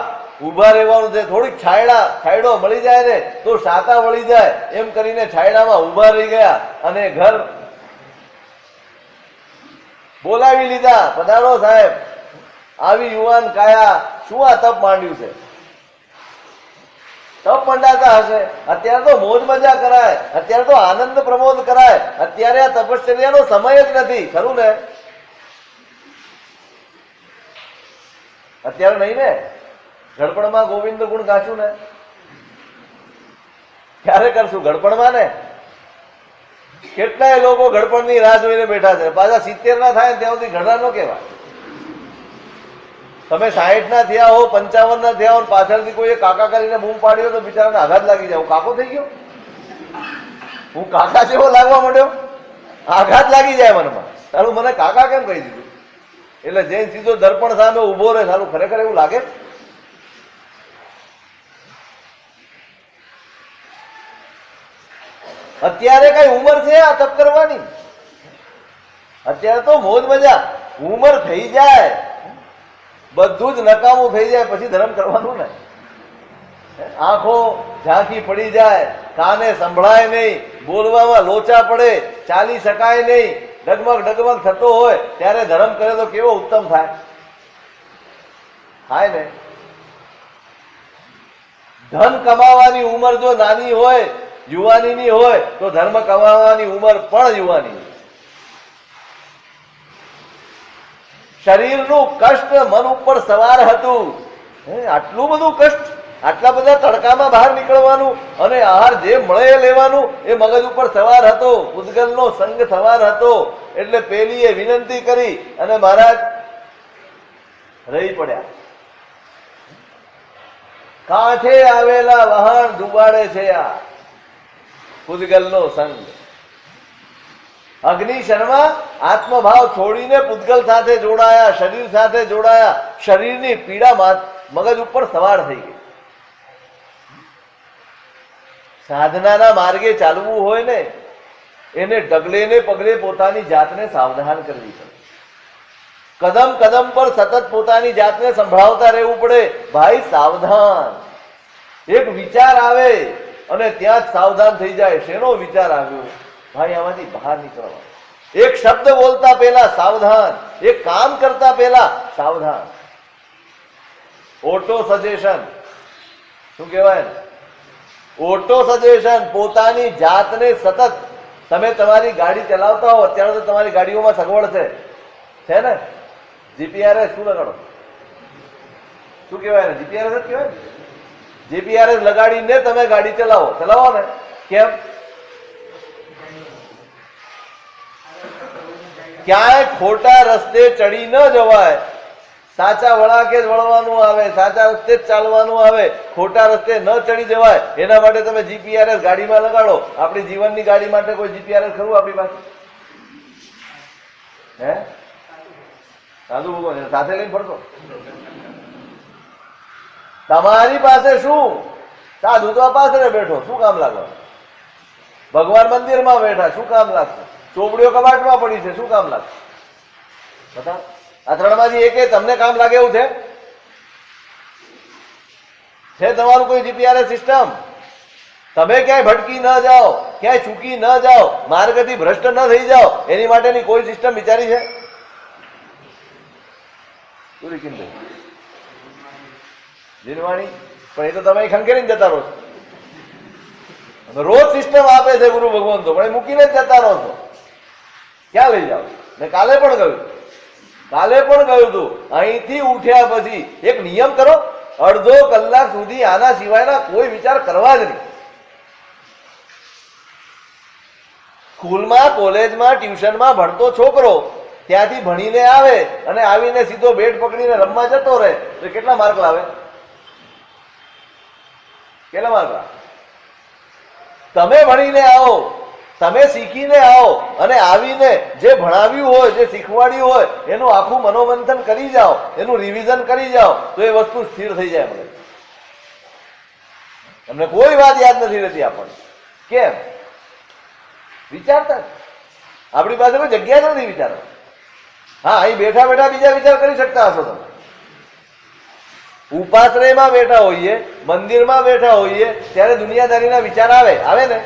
ઉભા રહેવાનું છે, થોડીક છાયડો મળી જાય ને તો શાતા વળી જાય, એમ કરીને છાયડામાં ઉભા રહી ગયા. અને ઘર બોલાવી લીધા, પધારો સાહેબ, આવી યુવાન કાયા, શું આ તપ માંડ્યું છે? તપ મંડાતા હશે. અત્યારે તો મોજ મજા કરાય, અત્યારે તો આનંદ પ્રમોદ કરાય, અત્યારે આ તપશ્ચર્યાનો સમય જ નથી, ખરું ને? અત્યારે નહીં ને? ગડપણમાં ગોવિંદ ગુણ ગાશું ને, ક્યારે કરશું? ગડપણમાં ને. કેટલાય લોકો ગડપણની રાહ જોઈને બેઠા છે, પાછા 70 ના થાય ત્યાં સુધી ગઢડા નો કહેવાય. તમે 60 ના થયા હો, 55 ના થયા હો, પાછળથી કોઈ કાકા કરીને બૂમ પાડ્યો તો બિચારાને આઘાત લાગી જાય. હું કાકો થઈ ગયો, હું કાકા જેવો લાગવા માંડ્યો, આઘાત લાગી જાય મનમાં. સારું મને કાકા કેમ કહી દીધું? એટલે જૈન સીધો દર્પણ સામે ઉભો રહે. સારું ખરેખર એવું લાગે? અત્યારે કઈ ઉંમર છે આ તપ કરવાની? અત્યારે તો મોજ મજા. ઉંમર થઈ જાય, બધું જ નકામું થઈ જાય, પછી ધર્મ કરવાનું ને. આંખો ઝાંખી પડી જાય, કાને સંભળાય નહીં, બોલવામાં લોચા પડે, ચાલી શકાય નહીં, ડગમગ ડગમગ થતો હોય, ત્યારે ધર્મ કરે તો કેવો ઉત્તમ થાય? થાય ને? ધન કમાવાની ઉંમર જો નાની હોય, યુવાનીની હોય, તો ધર્મ કમાવાની ઉંમર પણ યુવાની. શરીરનું કષ્ટ મન ઉપર સવાર હતું. આટલું બધું કષ્ટ, આટલા બધા તડકામાં બહાર નીકળવાનું, અને આહાર જે મળે એ લેવાનું, એ મગજ ઉપર સવાર હતો. પૂતગલનો સંગ સવાર હતો. એટલે પેલીએ વિનંતી કરી અને મહારાજ રહી પડ્યા. કાંઠે આવેલા વહાણ ડુબાડે છે આ પૂતગલનો સંગ. અગ્નિ શર્મા આત્મભાવ છોડીને પૂતગલ સાથે જોડાયા, શરીર સાથે જોડાયા. શરીરની પીડા મગજ ઉપર સવાર થઈ ગઈ. સાધનાના માર્ગે ચાલવું હોય ને, એને ડગલે ને પગલે પોતાની જાતને સાવધાન કરવી પડે. કદમ કદમ પર સતત પોતાની જાતને સંભળાવતા રહેવું પડે. ભાઈ સાવધાન. એક વિચાર આવે અને ત્યાં જ સાવધાન થઈ જાય. શેનો વિચાર આવ્યો? ભાઈ આમાંથી બહાર નીકળવા. એક શબ્દ બોલતા પહેલા સાવધાન, એક કામ કરતા પહેલા સાવધાન. ઓટો સજેશન શું કહેવાય ને? Auto suggestion. પોતાની જાતને સતત, તમે તમારી ગાડી ચલાવતા હો, અત્યારે તો તમારી ગાડીઓમાં સગવડ છે ને? જીપીઆરએસ શું લગાડો? શું કહેવાય ને? જીપીઆરએસ જ કહેવાય. જીપીઆરએસ લગાડીને તમે ગાડી ચલાવો ને. કેમ? ક્યાંય ખોટા રસ્તે ચડી ન જવાય, સાચા વળાકે જ વળવાનું આવે, સાચા રસ્તે જ ચાલવાનું આવે, ખોટા રસ્તે ન ચડી જવાય એના માટે તમે જીપીઆરએસ ગાડીમાં લગાડો. આપણી જીવનની ગાડી માટે કોઈ જીપીઆરએસ ખરું આપણી પાસે? હે? સાધુ ભગવાન સાથે લઈને ફરતો? તમારી પાસે શું? સાધુ તો પાછળ બેઠો, શું કામ લાગવા? ભગવાન મંદિરમાં બેઠા, શું કામ લાગશે? ચોપડીઓ કબાટમાં પડી છે, શું કામ લાગશે? બતા આ ત્રણમાંથી એકે તમને કામ લાગે એવું છે? તમારું કોઈ જીપીઆરએસ સિસ્ટમ? તમે ક્યાંય ભટકી ન જાઓ, ક્યાંય ચૂકી ન જાઓ, માર્ગથી ભ્રષ્ટ ન થઈ જાઓ એની માટેની કોઈ સિસ્ટમ વિચારી છે? જીનવાણી પણ એ તો તમે ખંખેરીને જતા રહો છો. રોજ સિસ્ટમ આપે છે ગુરુ ભગવાન તો, પણ એ મૂકીને જ જતા રહો છો. ક્યાં લઈ જાઓ? મેં કાલે પણ કહ્યું હતું, અહીંથી ઉઠ્યા પછી એક નિયમ કરો, અડધો કલાક સુધી આના સિવાયના કોઈ વિચાર કરવા જ નહીં. સ્કૂલમાં, કોલેજમાં, ટ્યુશનમાં ભણતો છોકરો ત્યાંથી ભણીને આવે અને આવીને સીધો બેટ પકડીને રમવા જતો રહે તો કેટલા માર્ક લાવે? કેટલા માર્ક લાવે? તમે ભણીને આવો, તમે શીખીને આવો અને આવીને જે ભણાવ્યું હોય, જે શીખવાડ્યું હોય એનું આખું મનોમંથન કરી જાઓ, એનું રિવિઝન કરી જાઓ તો એ વસ્તુ સ્થિર થઈ જાય. તમને કોઈ વાત યાદ નથી રહેતી આપણને. કેમ? વિચારતા આપણી પાસે કોઈ જગ્યા જ નથી વિચારવા. હા, અહીં બેઠા બેઠા બીજા વિચાર કરી શકતા હશો તમે. ઉપાશ્રયમાં બેઠા હોઈએ, મંદિરમાં બેઠા હોઈએ ત્યારે દુનિયાદારીના વિચાર આવે ને?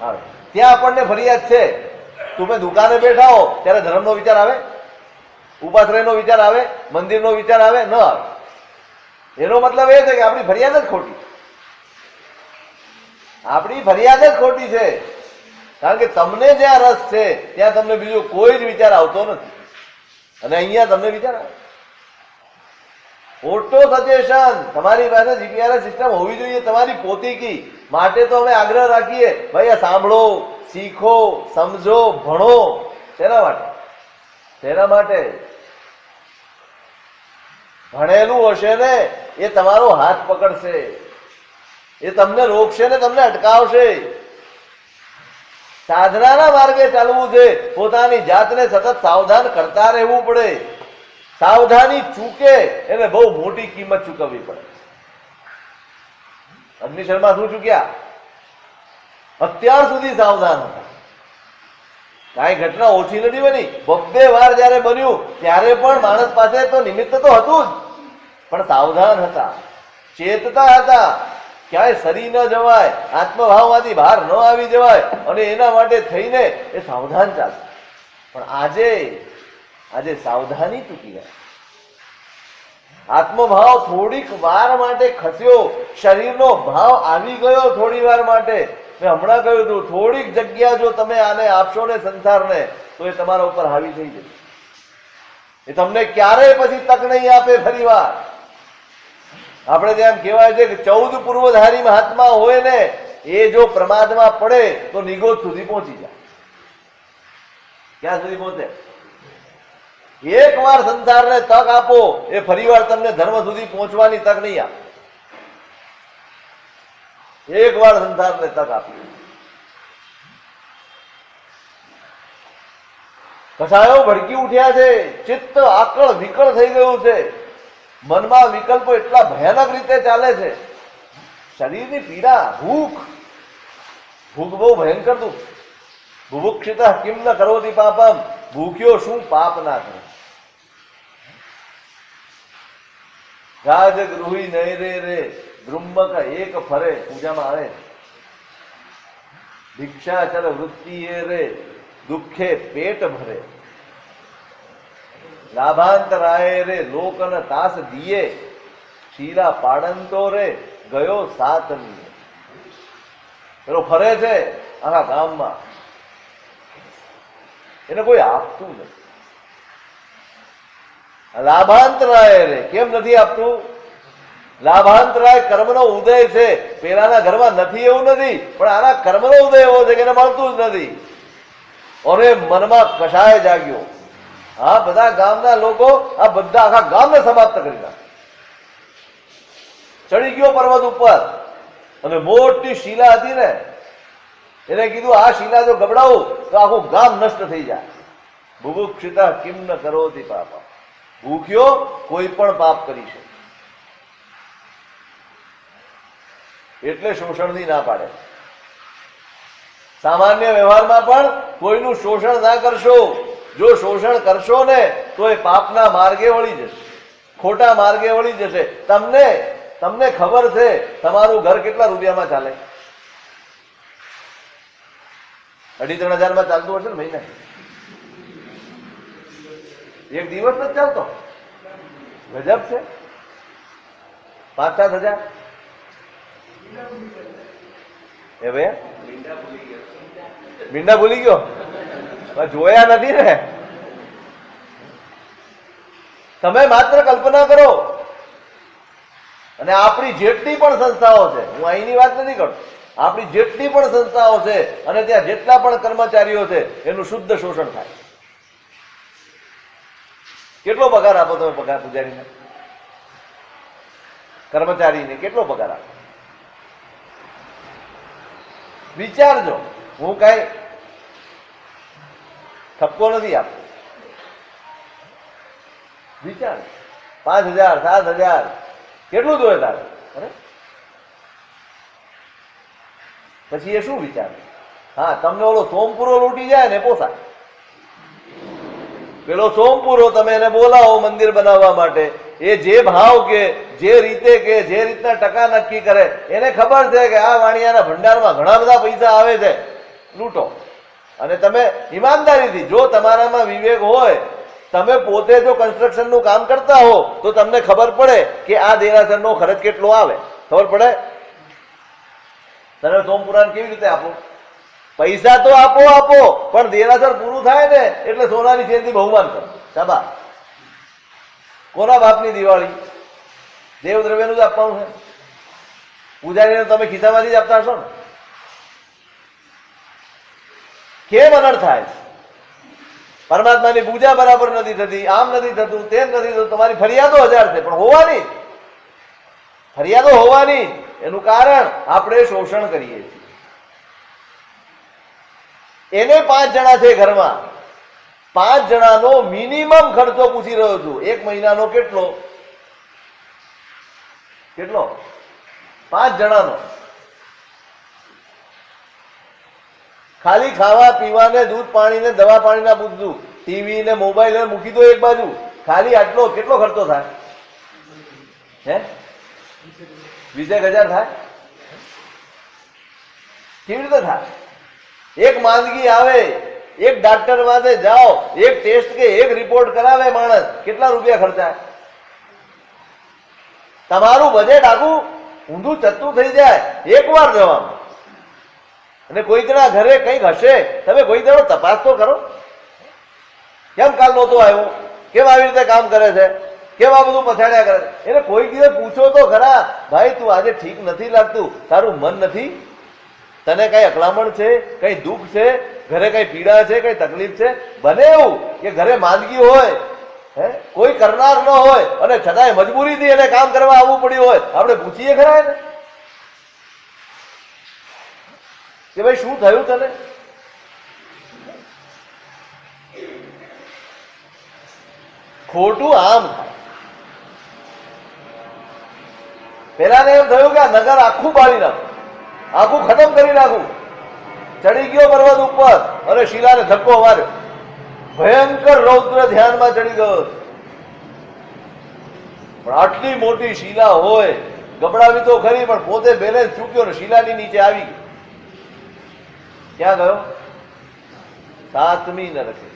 આવે. ત્યાં આપણને ફરિયાદ છે, તમે દુકાને બેઠા હો ત્યારે ધર્મનો વિચાર આવે, ઉપાશ્રયનો વિચાર આવે, મંદિરનો વિચાર આવે? ન આવે. એનો મતલબ એ છે કે આપણી ફરિયાદ જ ખોટી. આપણી ફરિયાદ જ ખોટી છે. કારણ કે તમને જ્યાં રસ છે ત્યાં તમને બીજો કોઈ જ વિચાર આવતો નથી અને અહીંયા તમને વિચાર આવે. ઓટો સજેશન તમારી પાસે જીપીઆરએસ સિસ્ટમ હોવી જોઈએ, તમારી પોતીકી. માટે તો અમે આગ્રહ રાખીએ, ભાઈ આ સાંભળો, શીખો, સમજો, ભણો. શેના માટે? શેના માટે? ભણેલું હશે ને એ તમારો હાથ પકડશે, એ તમને રોકશે ને તમને અટકાવશે. સાધનાના માર્ગે ચાલવું છે, પોતાની જાતને સતત સાવધાન કરતા રહેવું પડે. સાવધાની ચૂકે એને બહુ મોટી કિંમત ચૂકવવી પડે. અગ્નિશર્મા શું ચૂક્યા? અત્યાર સુધી સાવધાન હતા, કાંઈ ઘટના ઓછી નથી બની. 2 વાર જયારે બન્યું ત્યારે પણ માણસ પાસે તો નિમિત્ત તો હતું જ, પણ સાવધાન હતા, ચેતતા હતા, ક્યાંય સરી ન જવાય, આત્મભાવમાંથી બહાર ન આવી જવાય અને એના માટે થઈને એ સાવધાન ચાલશે. પણ આજે સાવધાની ચૂકી ગયા. આત્મભાવ થોડીક વાર માટે ખસ્યો, શરીરનો ભાવ આવી ગયો થોડી વાર માટે. મેં હમણાં કહ્યું હતું, થોડીક જગ્યા જો તમે આને આપશો ને સંસારને તો એ તમારા ઉપર હાવી થઈ જશે. એ તમને ક્યારેય પછી તક નહીં આપે ફરી વાર. આપણે ત્યાં કહેવાય છે કે 14 પૂર્વધારી મહાત્મા હોય ને એ જો પ્રમાદમાં પડે તો નિગોદ સુધી પહોંચી જાય. ક્યાં સુધી પહોંચે? એક વાર સંસારને તક આપો, એ ફરીવાર તમને ધર્મ સુધી પહોંચવાની તક નહીં આપે. એક વાર સંસારને તક આપી. કસાયો ભડકી ઉઠ્યા છે, ચિત્ત આકળ વિકળ થઈ ગયું છે, મનમાં વિકલ્પો એટલા ભયાનક રીતે ચાલે છે. શરીરની પીડા, ભૂખ બહુ ભયંકર દુઃખ. બુભુક્ષિત કિમ ન કરોતિ પાપમ, ભૂખ્યો શું પાપ ના કરે. રાજગૃહી નૈરે રે દ્રુમ્બક એક ફરે, પૂજામાં આવે. ભિક્ષાચર વૃત્તિ રે દુઃખે પેટ ભરે. લાભાંતરાય રે લોકન તાસ દિયે, શીરા પાડંતો રે ગયો સાત. પેલો ફરે છે આખા ગામમાં, એને કોઈ આપતું નથી. લાભાંતરાય રે કેમ નથી આપતું? લાભાંતરાય કર્મનો ઉદય છે. પેલાના ઘરમાં નથી એવું નથી, પણ આના કર્મનો ઉદય એવો છે કે એને મળતું જ નથી. અને મનમાં કશાય જાગ્યો. આ બધા ગામના લોકો આ બધા આખા ગામને સમાપ્ત કરી નાખ્યા. ચડી ગયો પર્વત ઉપર અને મોટી શિલા હતી ને, એને કીધું આ શિલા જો ગબડાવું તો આખું ગામ નષ્ટ થઈ જાય. બુભુક્ષિતા કિમ ન કરોતિ પાપા. ભૂખ્યો કોઈ પણ પાપ કરી શકે, એટલે શોષણની ના પાડે. સામાન્ય વ્યવહારમાં પણ કોઈનું શોષણ ના કરશો. જો શોષણ કરશો ને તો એ પાપના માર્ગે વળી જશે, ખોટા માર્ગે વળી જશે. તમને ખબર છે તમારું ઘર કેટલા રૂપિયામાં ચાલે? 2,500 ચાલતું હશે ને મહિને? એક દિવસ જ ચાલતો? ગજબ છે. 5-7 હજાર એ ભાઈ મીંડા ભૂલી ગયો, જોયા નથી ને. તમે માત્ર કલ્પના કરો. અને આપણી જેટલી પણ સંસ્થાઓ છે, હું અહીંની વાત નથી કરતો, આપણી જેટલી પણ સંસ્થાઓ છે અને ત્યાં જેટલા પણ કર્મચારીઓ છે એનું શુદ્ધ શોષણ થાય. કેટલો પગાર આપો તમે? પગાર પૂજારીને, કર્મચારીને કેટલો પગાર આપો? વિચારજો. હું કઈ ઠપકો નથી આપતો. વિચાર. 5,000 7,000 કેટલું જોઈએ તારે? અરે પછી એ શું વિચાર? હા, તમને ઓલો સોમપુરો લૂંટી જાય ને પોસાય. પેલો સોમપુરો તમે એને બોલાવો મંદિર બનાવવા માટે, એ જે ભાવ કે જે રીતે કે જે રીતના ટકા નક્કી કરે, એને ખબર છે કે આ વાણિયાના ભંડારમાં ઘણા બધા પૈસા આવે છે, લૂંટો. અને તમે ઈમાનદારીથી, જો તમારામાં વિવેક હોય, તમે પોતે જો કન્સ્ટ્રક્શનનું કામ કરતા હો તો તમને ખબર પડે કે આ દેરાસરનો ખર્ચ કેટલો આવે. ખબર પડે? તમે સોમપુરાને કેવી રીતે આપો? પૈસા તો આપો પણ દેરાસર પૂરું થાય ને એટલે સોનાની ચેનથી બહુમાન કરો. શાબાશ. કોના બાપની દિવાળી? દેવ દ્રવ્યનું જ આપવાનું છે. પૂજારીને તમે ખિસ્સામાંથી જ આપતા હશો ને? કેમ અનર્થ થાય? પરમાત્માની પૂજા બરાબર નથી થતી, આમ નથી થતું, તેમ નથી થતું. તમારી ફરિયાદો 1000 છે, પણ હોવાની ફરિયાદો હોવાની. એનું કારણ આપણે શોષણ કરીએ છીએ. એને 5 જણા છે ઘરમાં, 5 જણાનો મિનિમમ ખર્ચો પૂછી રહ્યો છું. 1 મહિનાનો કેટલો? 5 જણાનો. ખાલી ખાવા પીવાને, દૂધ પાણી ને દવા પાણીના પૂછતું, ટીવી ને મોબાઈલ ને મૂકી દો એક બાજુ. ખાલી આટલો કેટલો ખર્ચો થાય? હે 20,000 થાય? કેવી રીતે થાય? એક માંદગી આવે, એક ડાક્ટર પાસે જાઓ, એક ટેસ્ટ કે એક રિપોર્ટ કરાવે માણસ, કેટલા રૂપિયા ખર્ચાય? તમારું બજેટ આખું ઊંધું ચત્તું થઈ જાય એકવાર જવામાં. અને કોઈ જણા ઘરે કંઈક હશે, તમે કોઈ જણો તપાસ તો કરો. કેમ કાલ નહોતો આવ્યો? કેમ આવી રીતે કામ કરે છે? કેમ આ બધું પછાડ્યા કરે? એને કોઈ દિવસ પૂછો તો ખરા, ભાઈ તું આજે ઠીક નથી લાગતું, તારું મન નથી, તને કઈ અકળામણ છે, કઈ દુઃખ છે, ઘરે કઈ પીડા છે, કઈ તકલીફ છે? બને એવું કે ઘરે માંદગી હોય, કોઈ કરનાર ન હોય અને છતાંય મજબૂરીથી એને કામ કરવા આવવું પડ્યું હોય, આપણે પૂછીએ ખરા એને કે ભાઈ શું થયું તને? ખોટું આમ થાય. પેલાને એમ થયું કે આ નગર આખું બાળી નાખું, આખું ખતમ કરી નાખું. ચડી ગયો પર્વત ઉપર અને શિલાને ધક્કો માર્યો. ભયંકર રૌદ્ર ધ્યાનમાં ચડી ગયો. પણ આટલી મોટી શિલા હોય, ગબડાવી તો ખરી, પણ પોતે બેલેન્સ ચૂક્યો ને શિલાની નીચે આવી ગયો. ક્યાં ગયો? 7મી નરકે.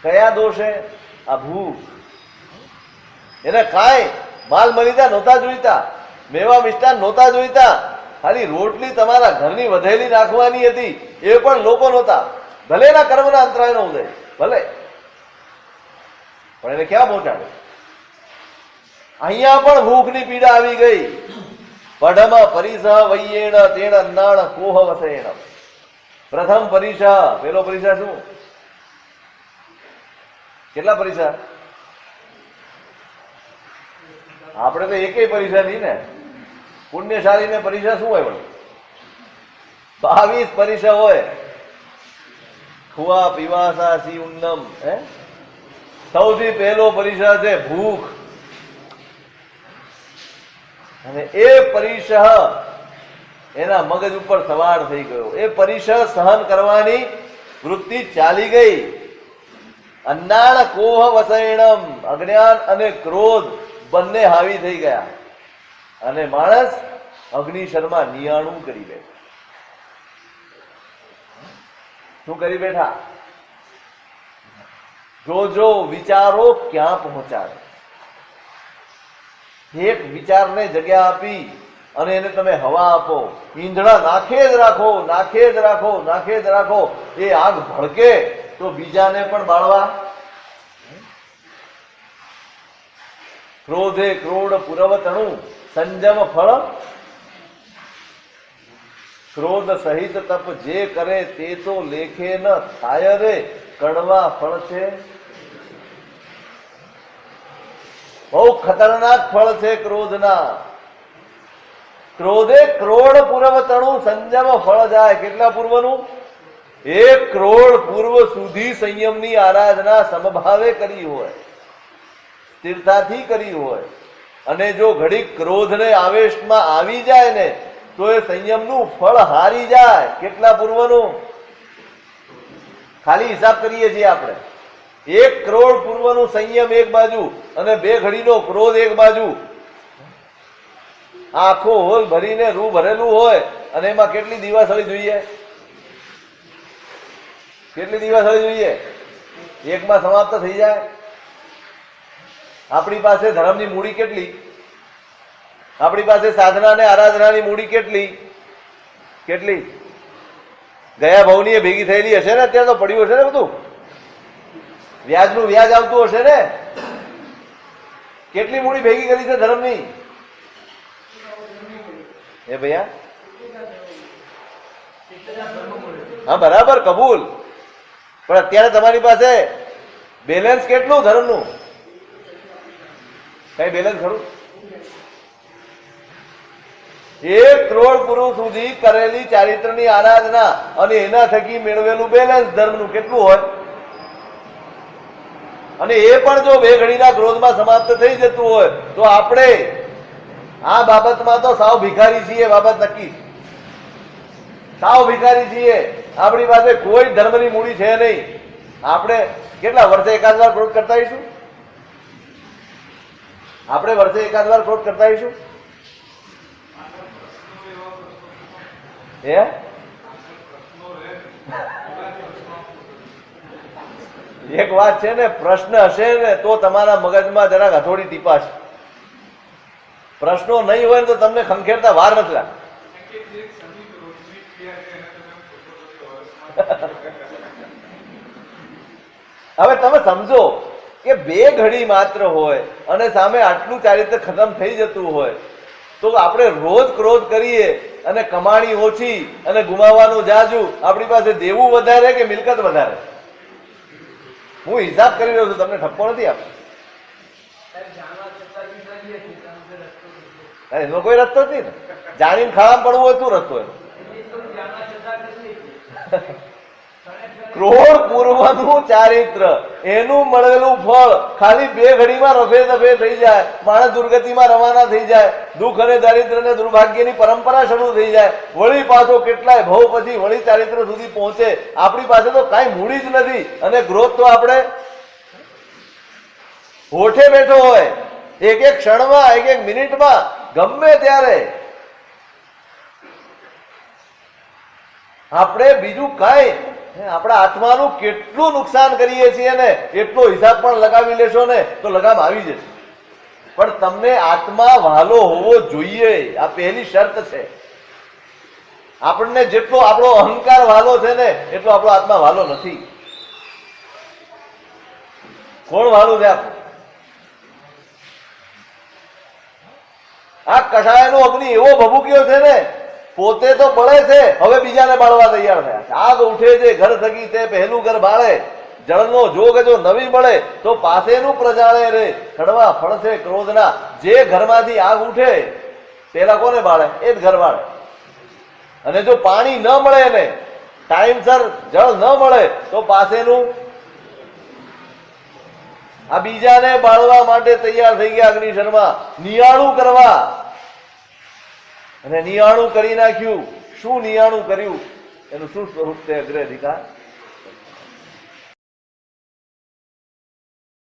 કયા દોષે? આ ભૂખ. એને કાંઈ માલ મરીદા નહોતા જોઈતા, મેવા મિષ્ટાન નહોતા જોઈતા, ખાલી રોટલી તમારા ઘરની વધેલી નાખવાની હતી, એ પણ લોકો નહોતા. ભલે એના કર્મના અંતરાયનો ઉદય, ભલે, પણ એને ક્યાં પહોંચાડે? અહીંયા પણ ભૂખની પીડા આવી ગઈ. પઢમ પરિસહ વૈયેણ તેણ અન્નાણ કોહ વસેણ. પ્રથમ પરિસહ, પેલો પરિસહ શું? કેટલા પરિસહ? આપણે તો એકેય પરિસહ નહીં ને. પુણ્યશાળી ને પરિસહ શું હોય? 22 પરિસહ હોય. ખુઆ પીવાસા સી ઉન્નમ. સૌથી પહેલો પરિસહ છે ભૂખ. અને એ પરિસહ એના મગજ ઉપર સવાર થઈ ગયો. એ પરિસહ સહન કરવાની વૃત્તિ ચાલી ગઈ. અન્નાણ કોહ વસૈણમ. અજ્ઞાન અને ક્રોધ બંને હાવી થઈ ગયા અને માણસ અગ્નિશર્મા નિયાણું કરી બેઠા. શું કરી બેઠા? જો વિચારો ક્યાં પહોંચાડે. એક વિચારને જગ્યા આપી અને એને તમે હવા આપો. ઈંધણા નાખે જ રાખો, નાખે જ રાખો, નાખે જ રાખો. એ આગ ભડકે તો બીજાને પણ બાળવા. ક્રોધે ક્રોડ પુરવતણું સંજમ ફળ. ક્રોધ સહિત તપ જે કરે તે તો લેખે ન થાય રે. કડવા ફળ છે. બહુ ખતરનાક ફળ છે ક્રોધના. ક્રોધે ક્રોડ પુરવતણું સંજમ ફળ જાય. કેટલા પૂર્વનું? 1 કરોડ પૂર્વ સુધી સંયમની આરાધના સમભાવે કરી હોય, સ્થિરતાથી કરી હોય, અને જો ઘડી ક્રોધને આવેશમાં આવી જાય ને તો એ સંયમનું ફળ હારી જાય. કેટલા પૂર્વનું? ખાલી હિસાબ કરીએ છીએ આપણે. 1 કરોડ પૂર્વનું સંયમ એક બાજુ અને 2 ઘડીનો ક્રોધ એક બાજુ. આખો હોલ ભરીને રૂ ભરેલું હોય અને એમાં કેટલી દીવાસળી જોઈએ? કેટલી દીવાસળી જોઈએ? એકમાં સમાપ્ત થઈ જાય. આપણી પાસે ધર્મની મૂડી કેટલી? આપણી પાસે સાધના અને આરાધનાની મૂડી કેટલી? કેટલી? ગયા ભાવની ભેગી થયેલી હશે ને? અત્યારે તો પડ્યું હશે ને બધું. વ્યાજનું વ્યાજ આવતું હશે ને? કેટલી મૂડી ભેગી કરી છે ધર્મની? એ ભૈયા, હા બરાબર, કબૂલ. પણ અત્યારે તમારી પાસે બેલેન્સ કેટલું ધર્મનું? કઈ બેલેન્સ ખરું? 1 કરોડ પુરુષ સુધી કરેલી ચારિત્રની આરાધના અને એના થકી મેળવેલું બેલેન્સ ધર્મનું કેટલું હોય? અને એ પણ જો 2 ઘડીના ક્રોધમાં સમાપ્ત થઈ જતું હોય તો આપણે આ બાબતમાં તો સાવ ભિખારી છીએ. બાબત નક્કી, સાવ ભિખારી છીએ. આપણી પાસે કોઈ ધર્મની મૂડી છે નહીં. આપણે કેટલા વર્ષે એકાદ વાર ક્રોધ કરતા આવીશું? આપણે વર્ષે એકાદ વાર ક્રોધ કરતા આવીશું? એક વાત છે ને, પ્રશ્ન હશે ને તો તમારા મગજમાં જરાક હથોડી ટીપાશે. પ્રશ્નો નહીં હોય ને તો તમને ખંખેરતા વાર નથી લાગતી. હવે તમે સમજો કે 2 ઘડી માત્ર હોય અને સામે આટલું ચારિત્ર ખતમ થઈ જતું હોય તો આપણે રોજ ક્રોધ કરીએ અને કમાણી ઓછી અને ગુમાવવાનું જાજુ. આપણી પાસે દેવું વધારે કે મિલકત વધારે? હું હિસાબ કરી રહ્યો છું, તમને ઠપકો નથી આપતો. એનો કોઈ રસ્તો જ નહીં ને. જાણીને ખાવા પડવું હોય શું રસ્તો એનો? ક્રોડ પૂર્વનું ચારિત્ર, એનું મળેલું ફળ ખાલી 2 ઘડીમાં રફે દફે થઈ જાય. માણસ દુર્ગતિમાં રવાના થઈ જાય. દુઃખ અને દારિદ્ર અને દુર્ભાગ્યની પરંપરા શરૂ થઈ જાય. વળી પાછો કેટલાય ભવ પછી વળી ચારિત્ર સુધી પહોંચે. આપણી પાસે તો કાંઈ મૂડી જ નથી અને ગ્રોથ તો આપણે હોઠે બેઠો હોય. એક એક ક્ષણમાં, એક એક મિનિટમાં, ગમે ત્યારે આપણે બીજું કાંઈ, આપણા આત્માનું કેટલું નુકસાન કરીએ છીએ ને એટલો હિસાબ પણ લગાવી લેશો ને તો લગામ આવી જશે. પણ તમને આત્મા વહાલો હોવો જોઈએ, આ પહેલી શરત છે. આપણને જેટલો આપણો અહંકાર વહાલો છે ને એટલો આપણો આત્મા વહાલો નથી. કોણ વહાલું છે? આ કષાયનો અગ્નિ એવો ભભૂક્યો છે ને, પોતે તો બળે છે, હવે બીજાને બાળવા તૈયાર થયા છે. આગ ઉઠે છે ઘર થકી તે પહેલું ઘર બાળે, જળનો જોગ જો નવી મળે તો પાસેનું પ્રજાળે રે. કડવા ફળ છે ક્રોધના, જે ઘરમાંથી આગ ઉઠે પેલા કોને બાળે? એ જ ઘર બાળે. અને જો પાણી ન મળે એને, ટાઈમસર જળ ન મળે તો પાસેનું, આ બીજાને બાળવા માટે તૈયાર થઈ ગયા અગ્નિ શર્મા, નિયાળું કરવા. અને નિયાળું કરી નાખ્યું. શું નિયાળું કર્યું? એનું શું સ્વરૂપ છે અગ્રે અધિકાર?